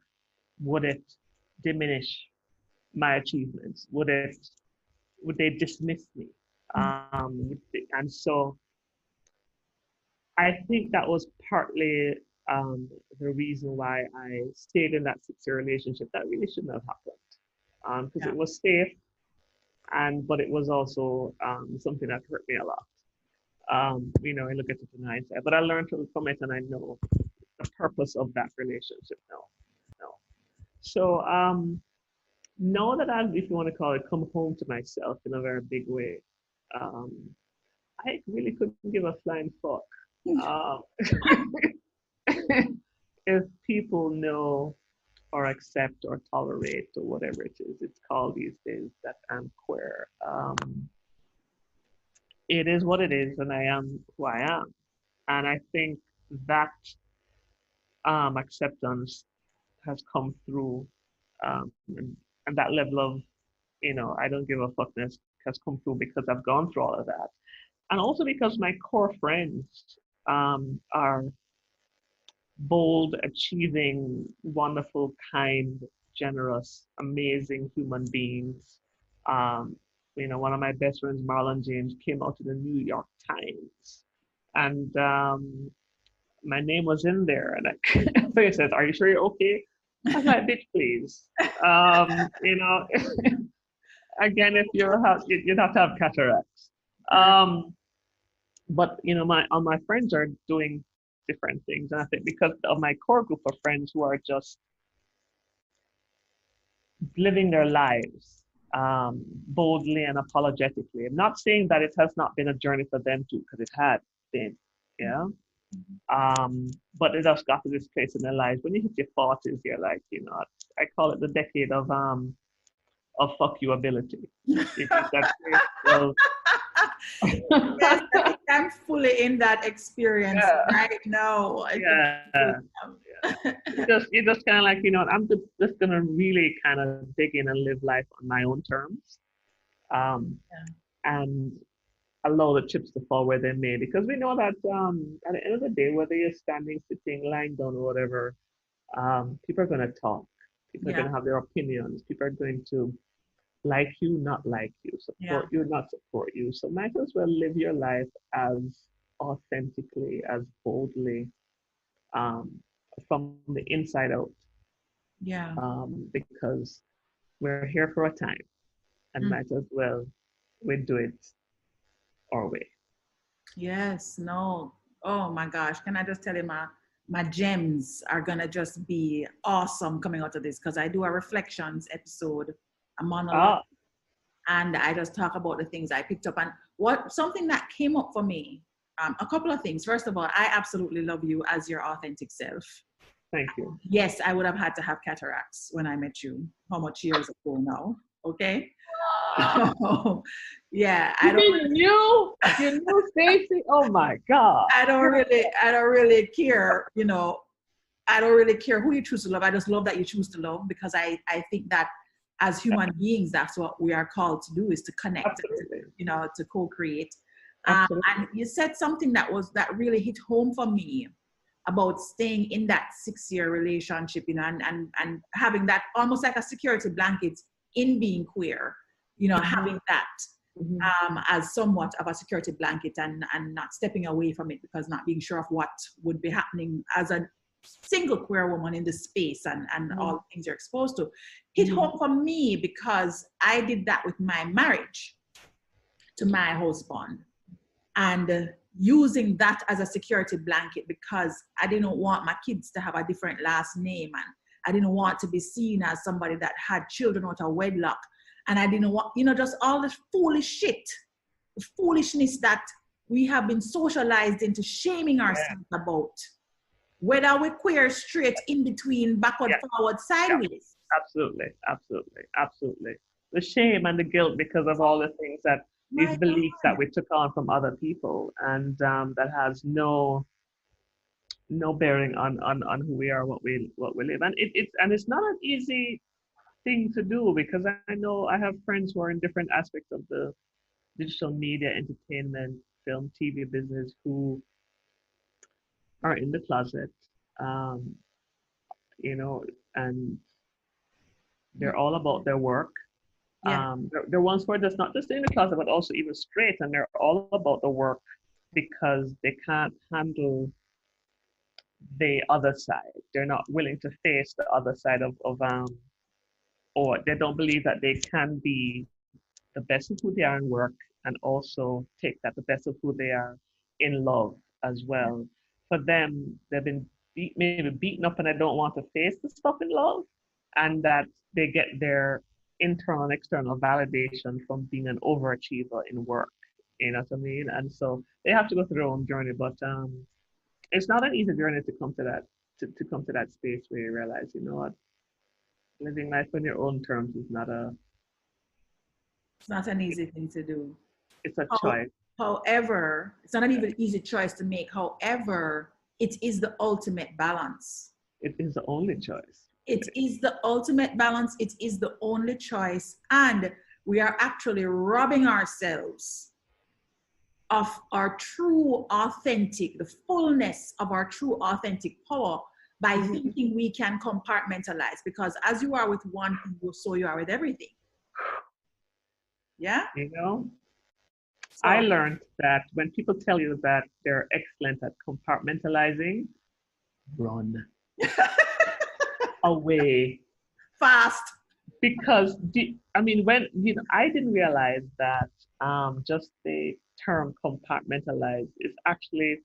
would it diminish my achievements? Would they dismiss me? And so I think that was partly the reason why I stayed in that 6-year relationship that really shouldn't have happened, because it was safe, but it was also something that hurt me a lot. I look at it in hindsight, but I learned from it, and I know the purpose of that relationship now. So now that I've, if you want to call it, come home to myself in a very big way, I really couldn't give a flying fuck. If people know or accept or tolerate or whatever it is it's called these days that I'm queer. It is what it is, and I am who I am. And I think that acceptance has come through, and that level of, I don't give a fuckness has come through because I've gone through all of that. And also because my core friends are bold, achieving, wonderful, kind, generous, amazing human beings. One of my best friends, Marlon James, came out to the New York Times, and my name was in there. And so he says, "Are you sure you're okay?" I was like, "Bitch, please." Again, if you'd have to have cataracts. But all my friends are doing different things, and I think because of my core group of friends who are just living their lives boldly and apologetically. I'm not saying that it has not been a journey for them too, because it had been, but it just got to this place in their lives. When you hit your 40s, you're like, I call it the decade of fuck you ability. You get that place of Yes, I think I'm fully in that experience Yeah, right now. I think I yeah. really You just kind of like, I'm just gonna really kind of dig in and live life on my own terms, um, am. and allow the chips to fall where they may, because we know that at the end of the day, whether you're standing, sitting, lying down, or whatever, people are gonna talk. People are Yeah, gonna have their opinions. People are going to like you, not like you, yeah, support you, not support you. So might as well live your life as authentically, as boldly, um, from the inside out, yeah. because we're here for a time and Mm. might as well we do it our way. Yes, no. Oh my gosh. Can I just tell you my gems are gonna just be awesome coming out of this because I do a reflections episode, a monologue, Ah, and I just talk about the things I picked up and what something that came up for me. A couple of things. First of all, I absolutely love you as your authentic self. thank you. Yes, I would have had to have cataracts when I met you. How much years ago now? Okay. Yeah, You mean you knew Stacy? Oh my God. I don't really care, I don't really care who you choose to love. I just love that you choose to love because I think that as human beings, that's what we are called to do is to connect, Absolutely. to co-create. And Absolutely. you said something that really hit home for me about staying in that 6-year relationship, and having that almost like a security blanket in being queer, Mhm, having that mhm, as somewhat of a security blanket and not stepping away from it because not being sure of what would be happening as a single queer woman in the space and all mhm, the things you're exposed to hit mhm, home for me because I did that with my marriage to my husband and using that as a security blanket because I didn't want my kids to have a different last name and I didn't want to be seen as somebody that had children out of wedlock and I didn't want just all this foolish shit, the foolishness that we have been socialized into shaming yeah, ourselves about, whether we're queer, straight, in between, backward, yeah, forward, yeah. sideways. Absolutely, absolutely, absolutely. The shame and the guilt because of all the things that these My beliefs that God. we took on from other people, and that has no bearing on who we are, what we live, and it's not an easy thing to do because I know I have friends who are in different aspects of the digital media, entertainment, film, TV business who are in the closet, um, you know, and Mm. they're all about their work. Yeah. They're ones who are just not just in the closet, but also even straight, and they're all about the work because they can't handle the other side. They're not willing to face the other side or they don't believe that they can be the best of who they are in work and also take that the best of who they are in love as well. For them, they've been maybe beaten up and they don't want to face the stuff in love, and that they get their internal and external validation from being an overachiever in work. You know what I mean? And so they have to go through their own journey, but it's not an easy journey to come to to come to that space where you realize, you know what, living life on your own terms is not a It's not an easy thing to do. it's a How, choice. however, it's not an even easy choice to make. However, it is the ultimate balance. It is the only choice. It is the ultimate balance. It is the only choice. And we are actually robbing ourselves of our true authentic, the fullness of our true authentic power by Mhm. thinking we can compartmentalize. Because as you are with one thing, so you are with everything. Yeah? You know, I So learned that when people tell you that they're excellent at compartmentalizing, run away. fast. Because I mean, when I didn't realize that just the term compartmentalize is actually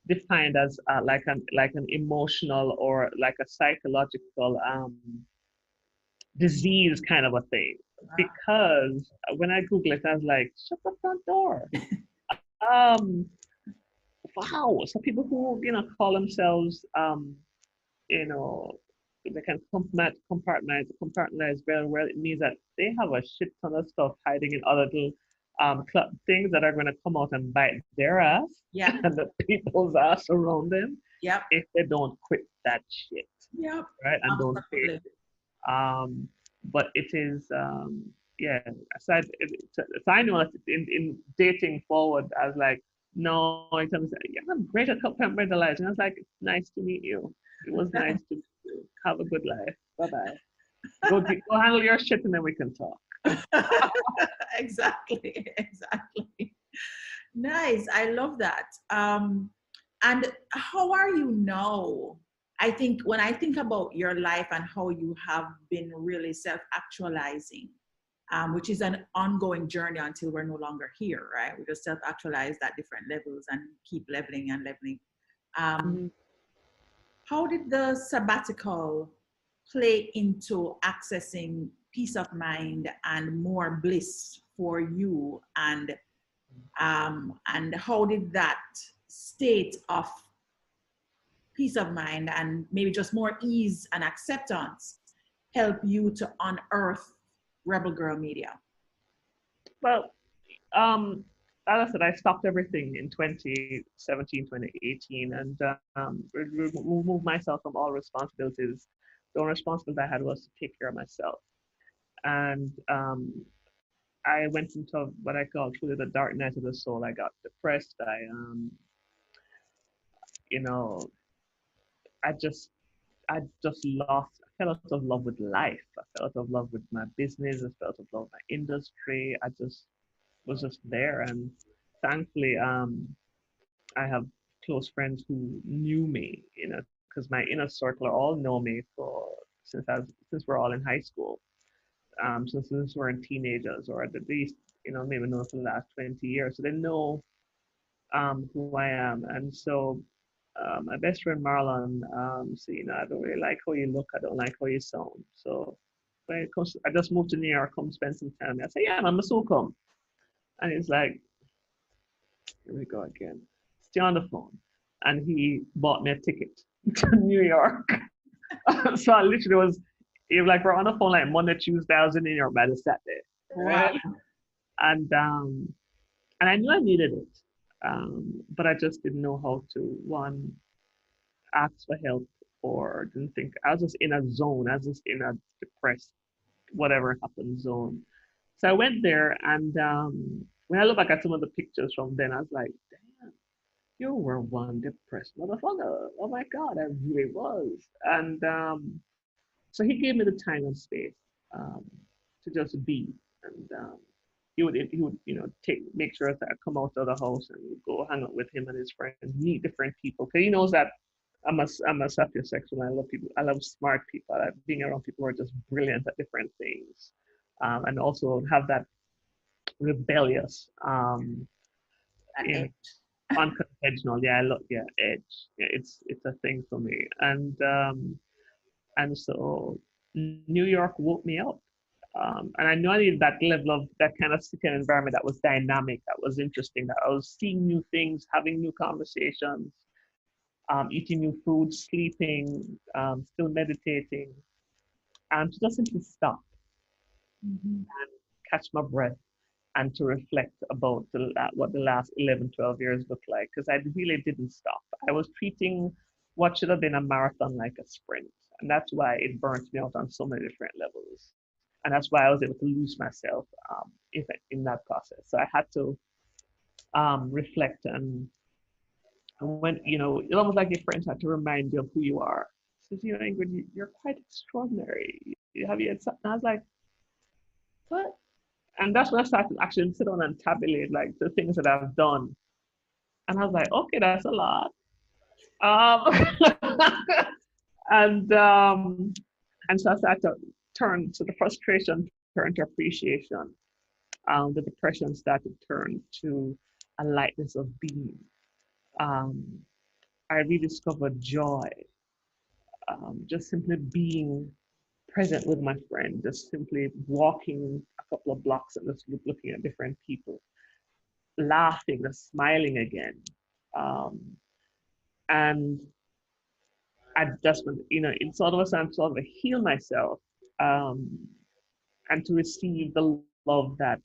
defined as like an emotional or like a psychological disease kind of a thing. Because when I Google it, I was like, shut the front door. Um, wow. So people who call themselves you know they can compartmentalize very well. It means that they have a shit ton of stuff hiding in other little things that are going to come out and bite their ass Yeah. and the people's ass around them Yep. if they don't quit that shit, Yep. right? And don't face Absolutely. it. But it is, yeah. Aside, so I know that in dating forward, I was like, no, in terms of, yeah, I'm great at compartmentalizing. I was like, nice to meet you. It was nice to meet you. Have a good life. Bye bye. Go handle your shit and then we can talk. Exactly. Exactly. Nice. I love that. And how are you now? I think when I think about your life and how you have been really self-actualizing, which is an ongoing journey until we're no longer here, right? We just self-actualize at different levels and keep leveling and leveling. Um, Mhm. how did the sabbatical play into accessing peace of mind and more bliss for you? And how did that state of peace of mind and maybe just more ease and acceptance help you to unearth Rebel Girl Media? Well, um, as I said, I stopped everything in 2017, 2018, and removed myself from all responsibilities. The only responsibility I had was to take care of myself. And I went into what I call truly the dark night of the soul. I got depressed. You know, I just, I just lost. I fell out of love with life. I fell out of love with my business. I fell out of love with my industry. I just was just there, and thankfully, I have close friends who knew me, because my inner circle all know me since we're all in high school, since we're in teenagers, or at least maybe know for the last 20 years, so they know who I am, and so. My best friend Marlon, so I don't really like how you look. I don't like how you sound. So when it comes, I just moved to New York. Come spend some time. I say, yeah, man, I'm so come. And he's like, here we go again. Stay on the phone. And he bought me a ticket to New York. So I literally it was like we're on the phone like Monday, Tuesday, I was in New York by the Saturday. Wow. Right? And I knew I needed it. But I just didn't know how to ask for help, or didn't think. I was just in a zone. I was just in a depressed, whatever happened zone. So I went there, and when I look back at some of the pictures from then, I was like, damn, you were one depressed motherfucker. Oh my God, I really was. And so he gave me the time and space um, to just be. And he would make sure that I come out of the house and go hang out with him and his friends, meet different people, because he knows that I'm a sapiosexual. I love people. I love smart people. I love being around people who are just brilliant at different things, and also have that rebellious, That you know, it. unconventional. Yeah, I love, yeah, edge. Yeah, it's a thing for me. And so New York woke me up. And I knew I needed that level of that kind of second environment that was dynamic, that was interesting, that I was seeing new things, having new conversations, eating new food, sleeping, still meditating, and to just simply stop, Mhm. catch my breath, and to reflect about what the last 11, 12 years looked like, because I really didn't stop. I was treating what should have been a marathon like a sprint. And that's why it burnt me out on so many different levels. And that's why I was able to lose myself in that process. So I had to reflect, and when, it's almost like your friends had to remind you of who you are. Says, Ingrid, you're quite extraordinary. Have you had something? I was like, what? And that's when I started to actually sit down and tabulate like the things that I've done. And I was like, okay, that's a lot. Um, and um, and so I started to turn, so the frustration turned to appreciation. The depression started to turn to a lightness of being. Um, I rediscovered joy, just simply being present with my friend, just simply walking a couple of blocks and just looking at different people, laughing, just smiling again. Um, and I just, it's sort of a time to sort of heal myself, um, and to receive the love that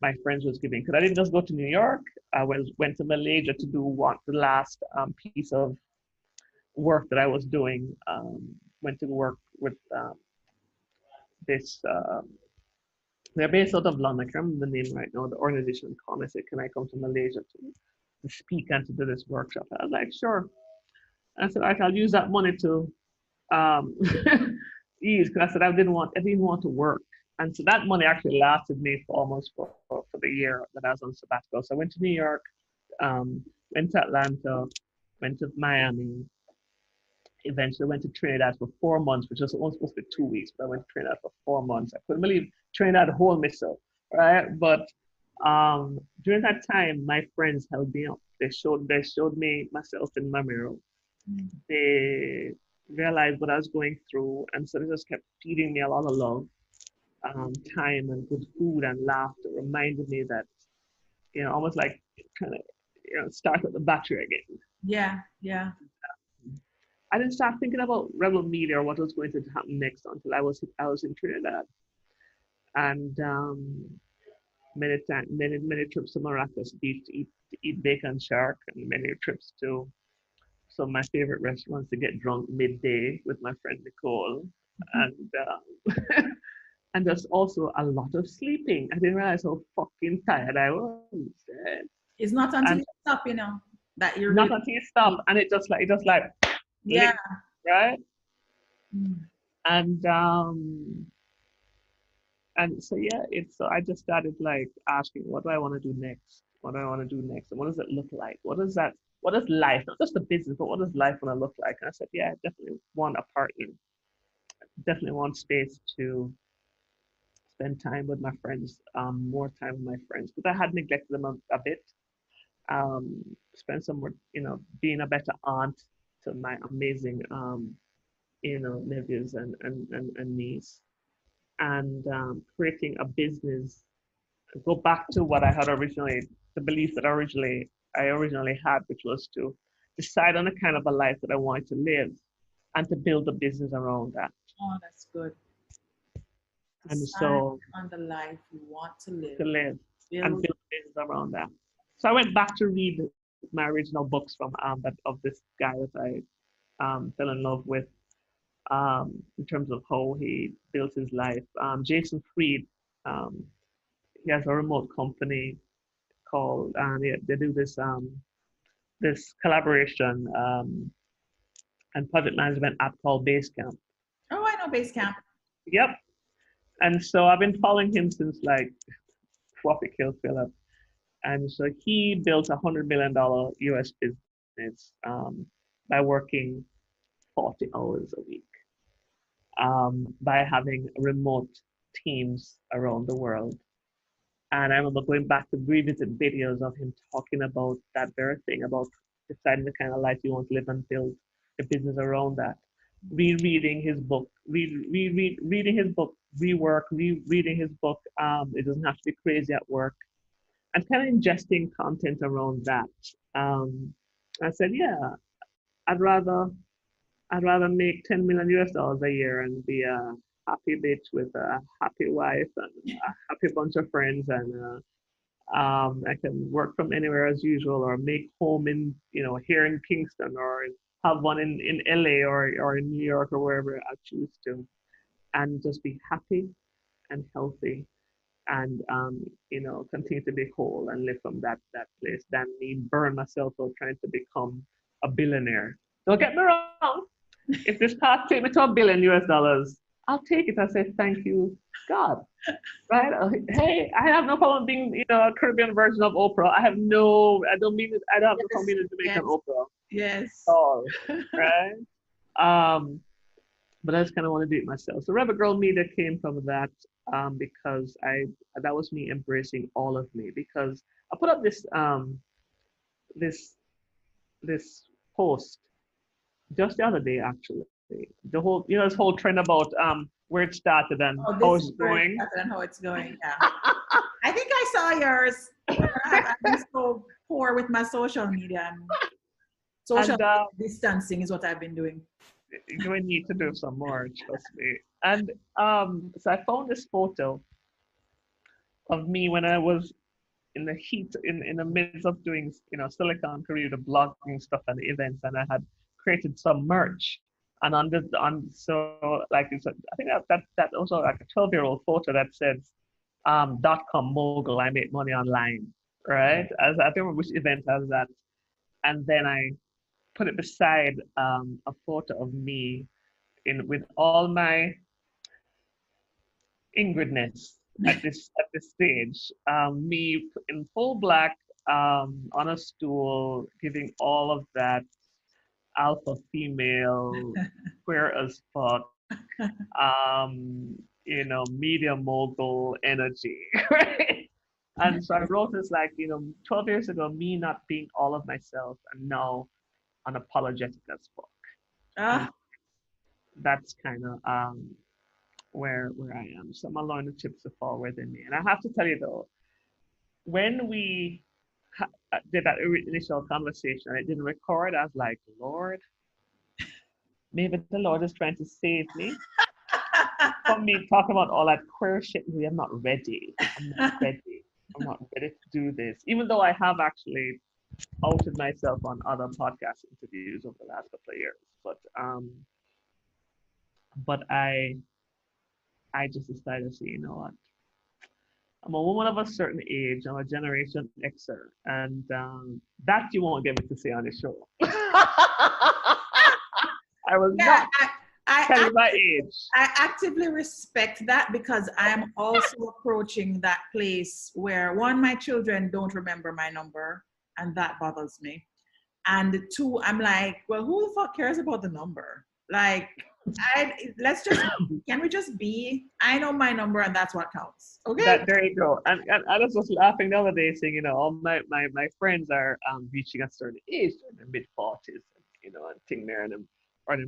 my friends was giving. Because I didn't just go to New York. I went to Malaysia to do the last piece of work that I was doing. Went to work with this. They're based out of London. I can't remember the name right now. The organization called me and said, "Can I come to Malaysia to speak and to do this workshop?" I was like, "Sure." I said, "All right, I'll use that money to um, ease," because I said I didn't want to work. And so that money actually lasted me for almost for the year that I was on sabbatical. So I went to New York, went to Atlanta, went to Miami, eventually went to Trinidad for 4 months, which was only supposed to be 2 weeks, but I went to Trinidad for 4 months. I couldn't believe Trinidad whole myself, right? But during that time, my friends held me up. They showed me myself in my mirror. They realized what I was going through, and so they just kept feeding me a lot of love, time, and good food and laughter, reminded me that, almost like kind of, start at the battery again. Yeah, yeah. I didn't start thinking about Rebel Media or what was going to happen next until I was in Trinidad, and many trips to Maracas Beach to eat bacon shark, and many trips to some of my favorite restaurants to get drunk midday with my friend Nicole, and and there's also a lot of sleeping. I didn't realize how fucking tired I was. It's not until And you stop, that you're not really. until you stop, and it just like Yeah. right? Mm. And so yeah, so I just started like asking, what do I want to do next? What do I want to do next? And what does it look like? What does life, not just the business, but what does life want to look like? And I said, yeah, I definitely want a partner. Definitely want space to spend time with my friends, more time with my friends, because I had neglected them a bit. Spend some more, being a better aunt to my amazing, nephews and niece, and creating a business. Go back to what I had originally, the belief that I originally had, which was to decide on the kind of a life that I wanted to live, and to build a business around that. Oh, that's good. And Decide so on the life you want to live. to live and Build. build a business around that. So I went back to read my original books from of this guy that I fell in love with, in terms of how he built his life. Jason Fried, um, he has a remote company called, and they do this collaboration, and project management app called Basecamp. Oh, I know Basecamp. Yep. And so I've been following him since like Profit Kill Philip. And so he built $100 million US business, by working 40 hours a week, by having remote teams around the world. And I remember going back to revisit videos of him talking about that very thing, about deciding the kind of life you want to live and build a business around that. Rereading his book, reading his book, rereading his book. It doesn't have to be crazy at work, and kind of ingesting content around that. I said, yeah, I'd rather I'd rather make 10 million US dollars a year and be a happy bitch with a happy wife and a happy bunch of friends, and I can work from anywhere as usual, or make home in, here in Kingston, or have one in LA, or in New York, or wherever I choose to, and just be happy and healthy, and continue to be whole and live from that place, than me burn myself out trying to become a billionaire. Don't get me wrong. If this path take me to $1 billion US dollars, I'll take it. I say thank you, God. Right? Hey, I have no problem being, a Caribbean version of Oprah. I don't mean it. I don't have to come in as Jamaican Oprah. Yes. At all, right? Um, but I just kind of want to do it myself. So Rebel Girl Media came from that, because that was me embracing all of me, because I put up this this post just the other day, actually. The whole, this whole trend about where it started and Oh, how this it's is where going. and how it's going. Yeah. I think I saw yours. I've been so poor with my social media, and social And distancing is what I've been doing. you need to do some more, trust me. And so I found this photo of me when I was in the heat, in the midst of doing, Silicon Career, the blogging stuff and the events, and I had created some merch. And so like I think that also like a 12-year-old photo that says .com mogul, I make money online, right? As I don't remember which event has that. And then I put it beside a photo of me in with all my Ingridness at this stage. Me in full black on a stool, giving all of that alpha female, queer as fuck, media mogul energy, right? And so I wrote this like, 12 years ago, me not being all of myself and now unapologetic as fuck. And Ah, that's kind of where I am. So I'm allowing the chips to fall within me. And I have to tell you though, when we did that initial conversation, I didn't record. I was like, Lord, maybe the Lord is trying to save me from me talking about all that queer shit. Maybe I'm not ready. I'm not ready. I'm not ready to do this. Even though I have actually outed myself on other podcast interviews over the last couple of years. But I just decided to say, you know what? I'm a woman of a certain age. I'm a Generation Xer, and that you won't get me to say on the show. I will yeah, not tell I you my age. I actively respect that because I am also approaching that place where one, my children don't remember my number, and that bothers me. And two, I'm like, well, who the fuck cares about the number? Like, let's just can we just be? I know my number, and that's what counts. Okay. That there you go. And I was just laughing the other day, saying, all my friends are reaching a certain age, in their mid 40s, and thing there, and them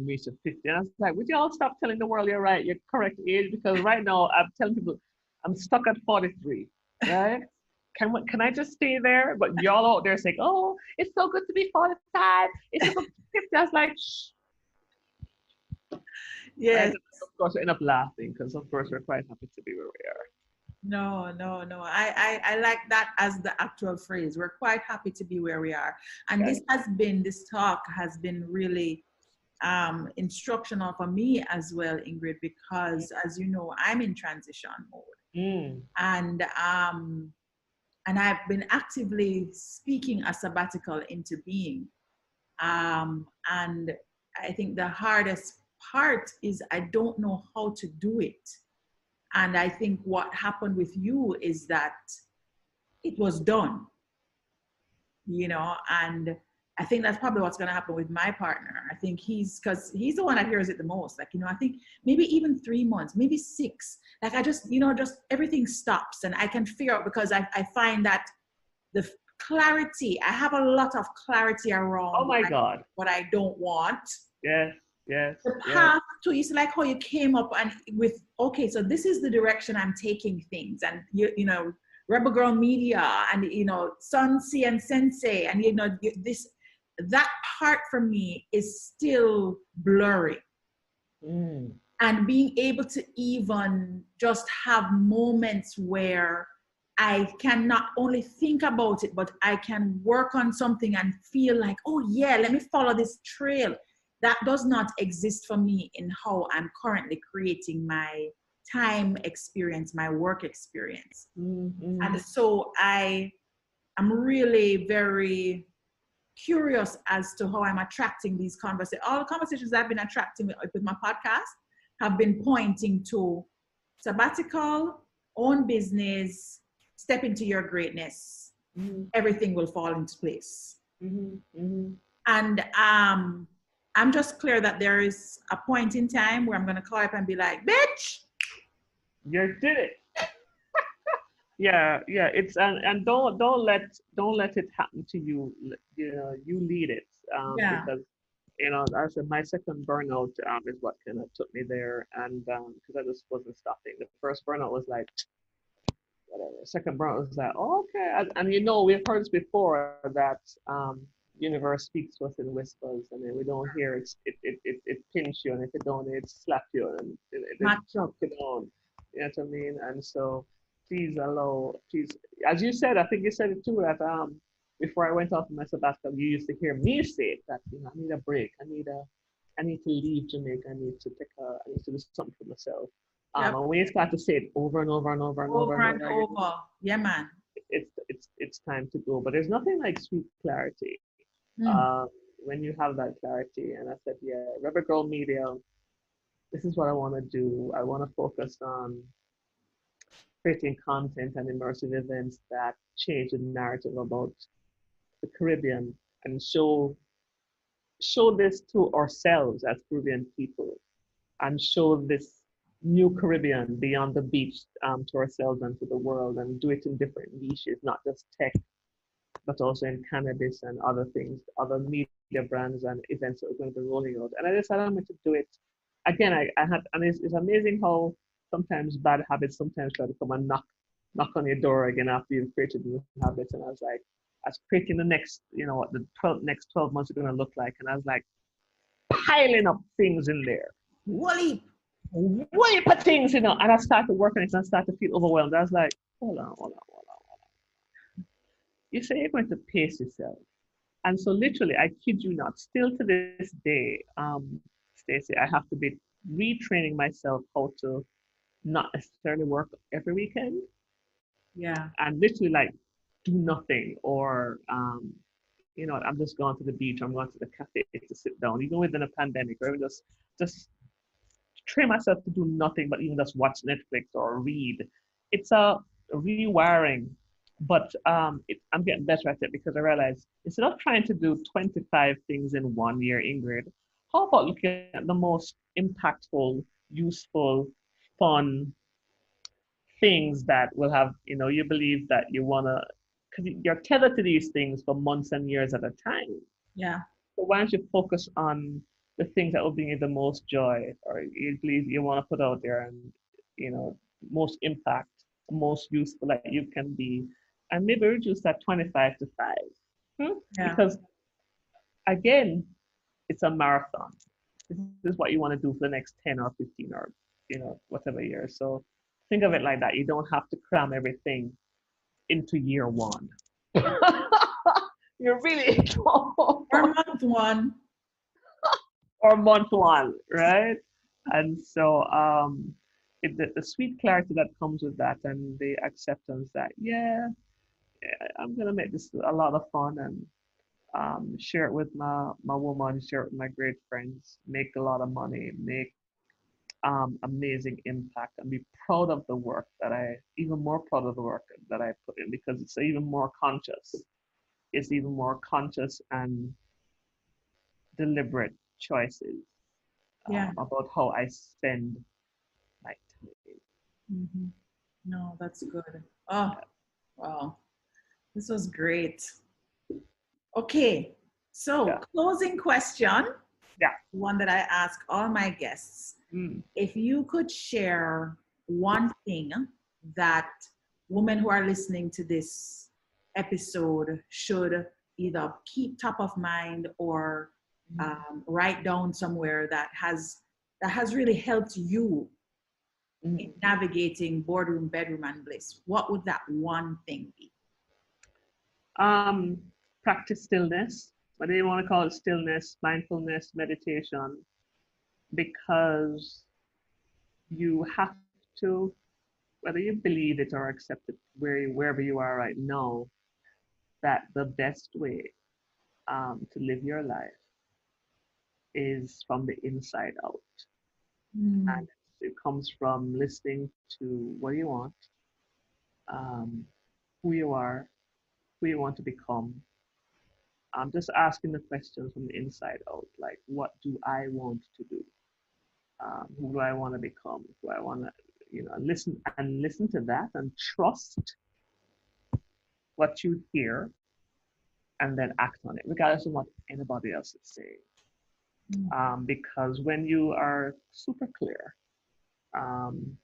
reaching 50. And I was like, would you all stop telling the world you're right, your correct age? Because right now I'm telling people I'm stuck at 43, right? Can I just stay there? But y'all out there saying, oh, it's so good to be 45. It's so good to be 50. I was like, shh. Right? Yes. And of course, we end up laughing because, of course, we're quite happy to be where we are. No, no, no. I like that as the actual phrase. We're quite happy to be where we are. And Okay. this talk has been really instructional for me as well, Ingrid, because as you know, I'm in transition mode. Mm. And I've been actively speaking a sabbatical into being. And I think the hardest part is I don't know how to do it. And I think what happened with you is that it was done, and I think that's probably what's going to happen with my partner. I think because he's the one that hears it the most. Like, I think maybe even 3 months, maybe 6. Like, I just, just everything stops and I can figure out because I find that the clarity, I have a lot of clarity Oh around my God. what I don't want. Yes, yes, The yes. path to, it's like how you came up and with, okay, so this is the direction I'm taking things. And, Rebel Girl Media and, Sun C and Sensei. And, that part for me is still blurry. Mm. And being able to even just have moments where I can not only think about it, but I can work on something and feel like, oh yeah, let me follow this trail. That does not exist for me in how I'm currently creating my time experience, my work experience. Mm-hmm. And so I'm really very curious as to how I'm attracting these conversations. All the conversations I've been attracting with my podcast have been pointing to sabbatical, own business, step into your greatness. Mm-hmm. Everything will fall into place. Mm-hmm. Mm-hmm. And I'm just clear that there is a point in time where I'm going to call up and be like, bitch, You did it. Yeah, yeah. It's and don't let it happen to you. You lead it. yeah, Because I said my second burnout is what kind of took me there, and because I just wasn't stopping. The first burnout was like whatever. Second burnout was like, oh, okay, and we've heard this before that universe speaks to us in whispers, and then we don't hear it. It pinch you, and if it don't, it slap you, and it match chuck up. you down. You know what I mean? And so. please, as you said, I think you said it too, that before I went off on my sabbatical, you used to hear me say it, that, I need a break. I need to leave Jamaica. I need to do something for myself. Yep. And when you start to say it over and over and over and over Over and and over again, over. Yeah, man. it's time to go. But there's nothing like sweet clarity. Mm. Um, when you have that clarity, and I said, yeah, Rebel Girl Media, this is what I want to do. I want to focus on creating content and immersive events that change the narrative about the Caribbean and show this to ourselves as Caribbean people and show this new Caribbean beyond the beach to ourselves and to the world, and do it in different niches, not just tech, but also in cannabis and other things, other media brands and events that we're going to be rolling out. And I decided I'm going to do it. Again, I had, and it's amazing how sometimes bad habits sometimes try to come and knock on your door again after you've created new habits. And I was like, I was creating the next, what the next 12 months are going to look like. And I was like, piling up things in there. Wally. Way of things, and I started working it and I started to feel overwhelmed. I was like, hold on. You say you're going to pace yourself. And so literally, I kid you not, still to this day, Stacey, I have to be retraining myself how to not necessarily work every weekend. Yeah. And literally like do nothing, or I'm just going to the beach, I'm going to the cafe to sit down, even within a pandemic, or even just train myself to do nothing but even just watch Netflix or read. It's a rewiring, but I'm getting better at it because I realize instead of trying to do 25 things in 1 year, Ingrid, how about looking at the most impactful, useful, fun things that will have, you believe that you want to, because you're tethered to these things for months and years at a time. Yeah. So why don't you focus on the things that will bring you the most joy, or you believe you want to put out there, and most impact, most useful that you can be, and maybe reduce that 25 to 5. Yeah. Because again, it's a marathon. This is what you want to do for the next 10 or 15 or whatever year. So think of it like that. You don't have to cram everything into year one. You really Or month one. or month one, right? And so the sweet clarity that comes with that, and the acceptance that, yeah, I'm going to make this a lot of fun, and share it with my woman, share it with my great friends, make a lot of money, make amazing impact, and be proud of the work even more proud of the work that I put in, because it's even more conscious. It's even more conscious and deliberate choices Yeah. about how I spend my time. Mm-hmm. No, that's good. Oh, wow. This was great. Okay. So, Yeah. closing question, Yeah. one that I ask all my guests. Mm. If you could share one thing that women who are listening to this episode should either keep top of mind or write down somewhere that has really helped you in navigating boardroom, bedroom, and bliss, what would that one thing be? Um, Practice stillness, whether you want to call it stillness, mindfulness, meditation, because you have to, whether you believe it or accept it, wherever you are right now, that the best way to live your life is from the inside out. Mm. And it comes from listening to what you want, um, who you are, who you want to become. I'm just asking the questions from the inside out, like, what do I want to do? Who do I want to become? Who I want to, listen to that, and trust what you hear, and then act on it, regardless of what anybody else is saying. Mm. Because when you are super clear, um,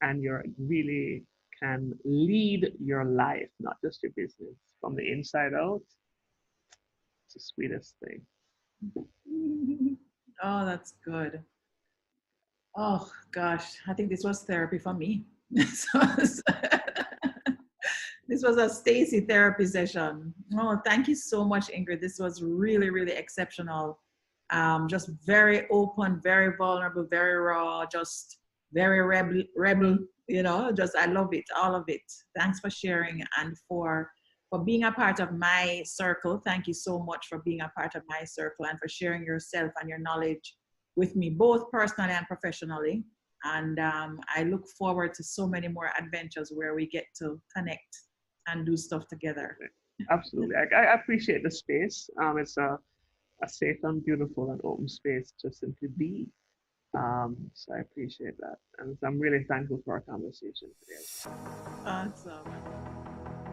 and you really can lead your life, not just your business, from the inside out, it's the sweetest thing. Oh, that's good. Oh gosh, I think this was therapy for me. So, This was a Stacy therapy session. Oh, thank you so much, Ingrid. This was really, really exceptional. Just very open, very vulnerable, very raw, just very rebel, just I love it, all of it. Thanks for sharing and for being a part of my circle. Thank you so much for being a part of my circle and for sharing yourself and your knowledge with me, both personally and professionally. And I look forward to so many more adventures where we get to connect and do stuff together. Absolutely. I appreciate the space. It's a safe and beautiful and open space to simply be. So I appreciate that. And I'm really thankful for our conversation today. Awesome.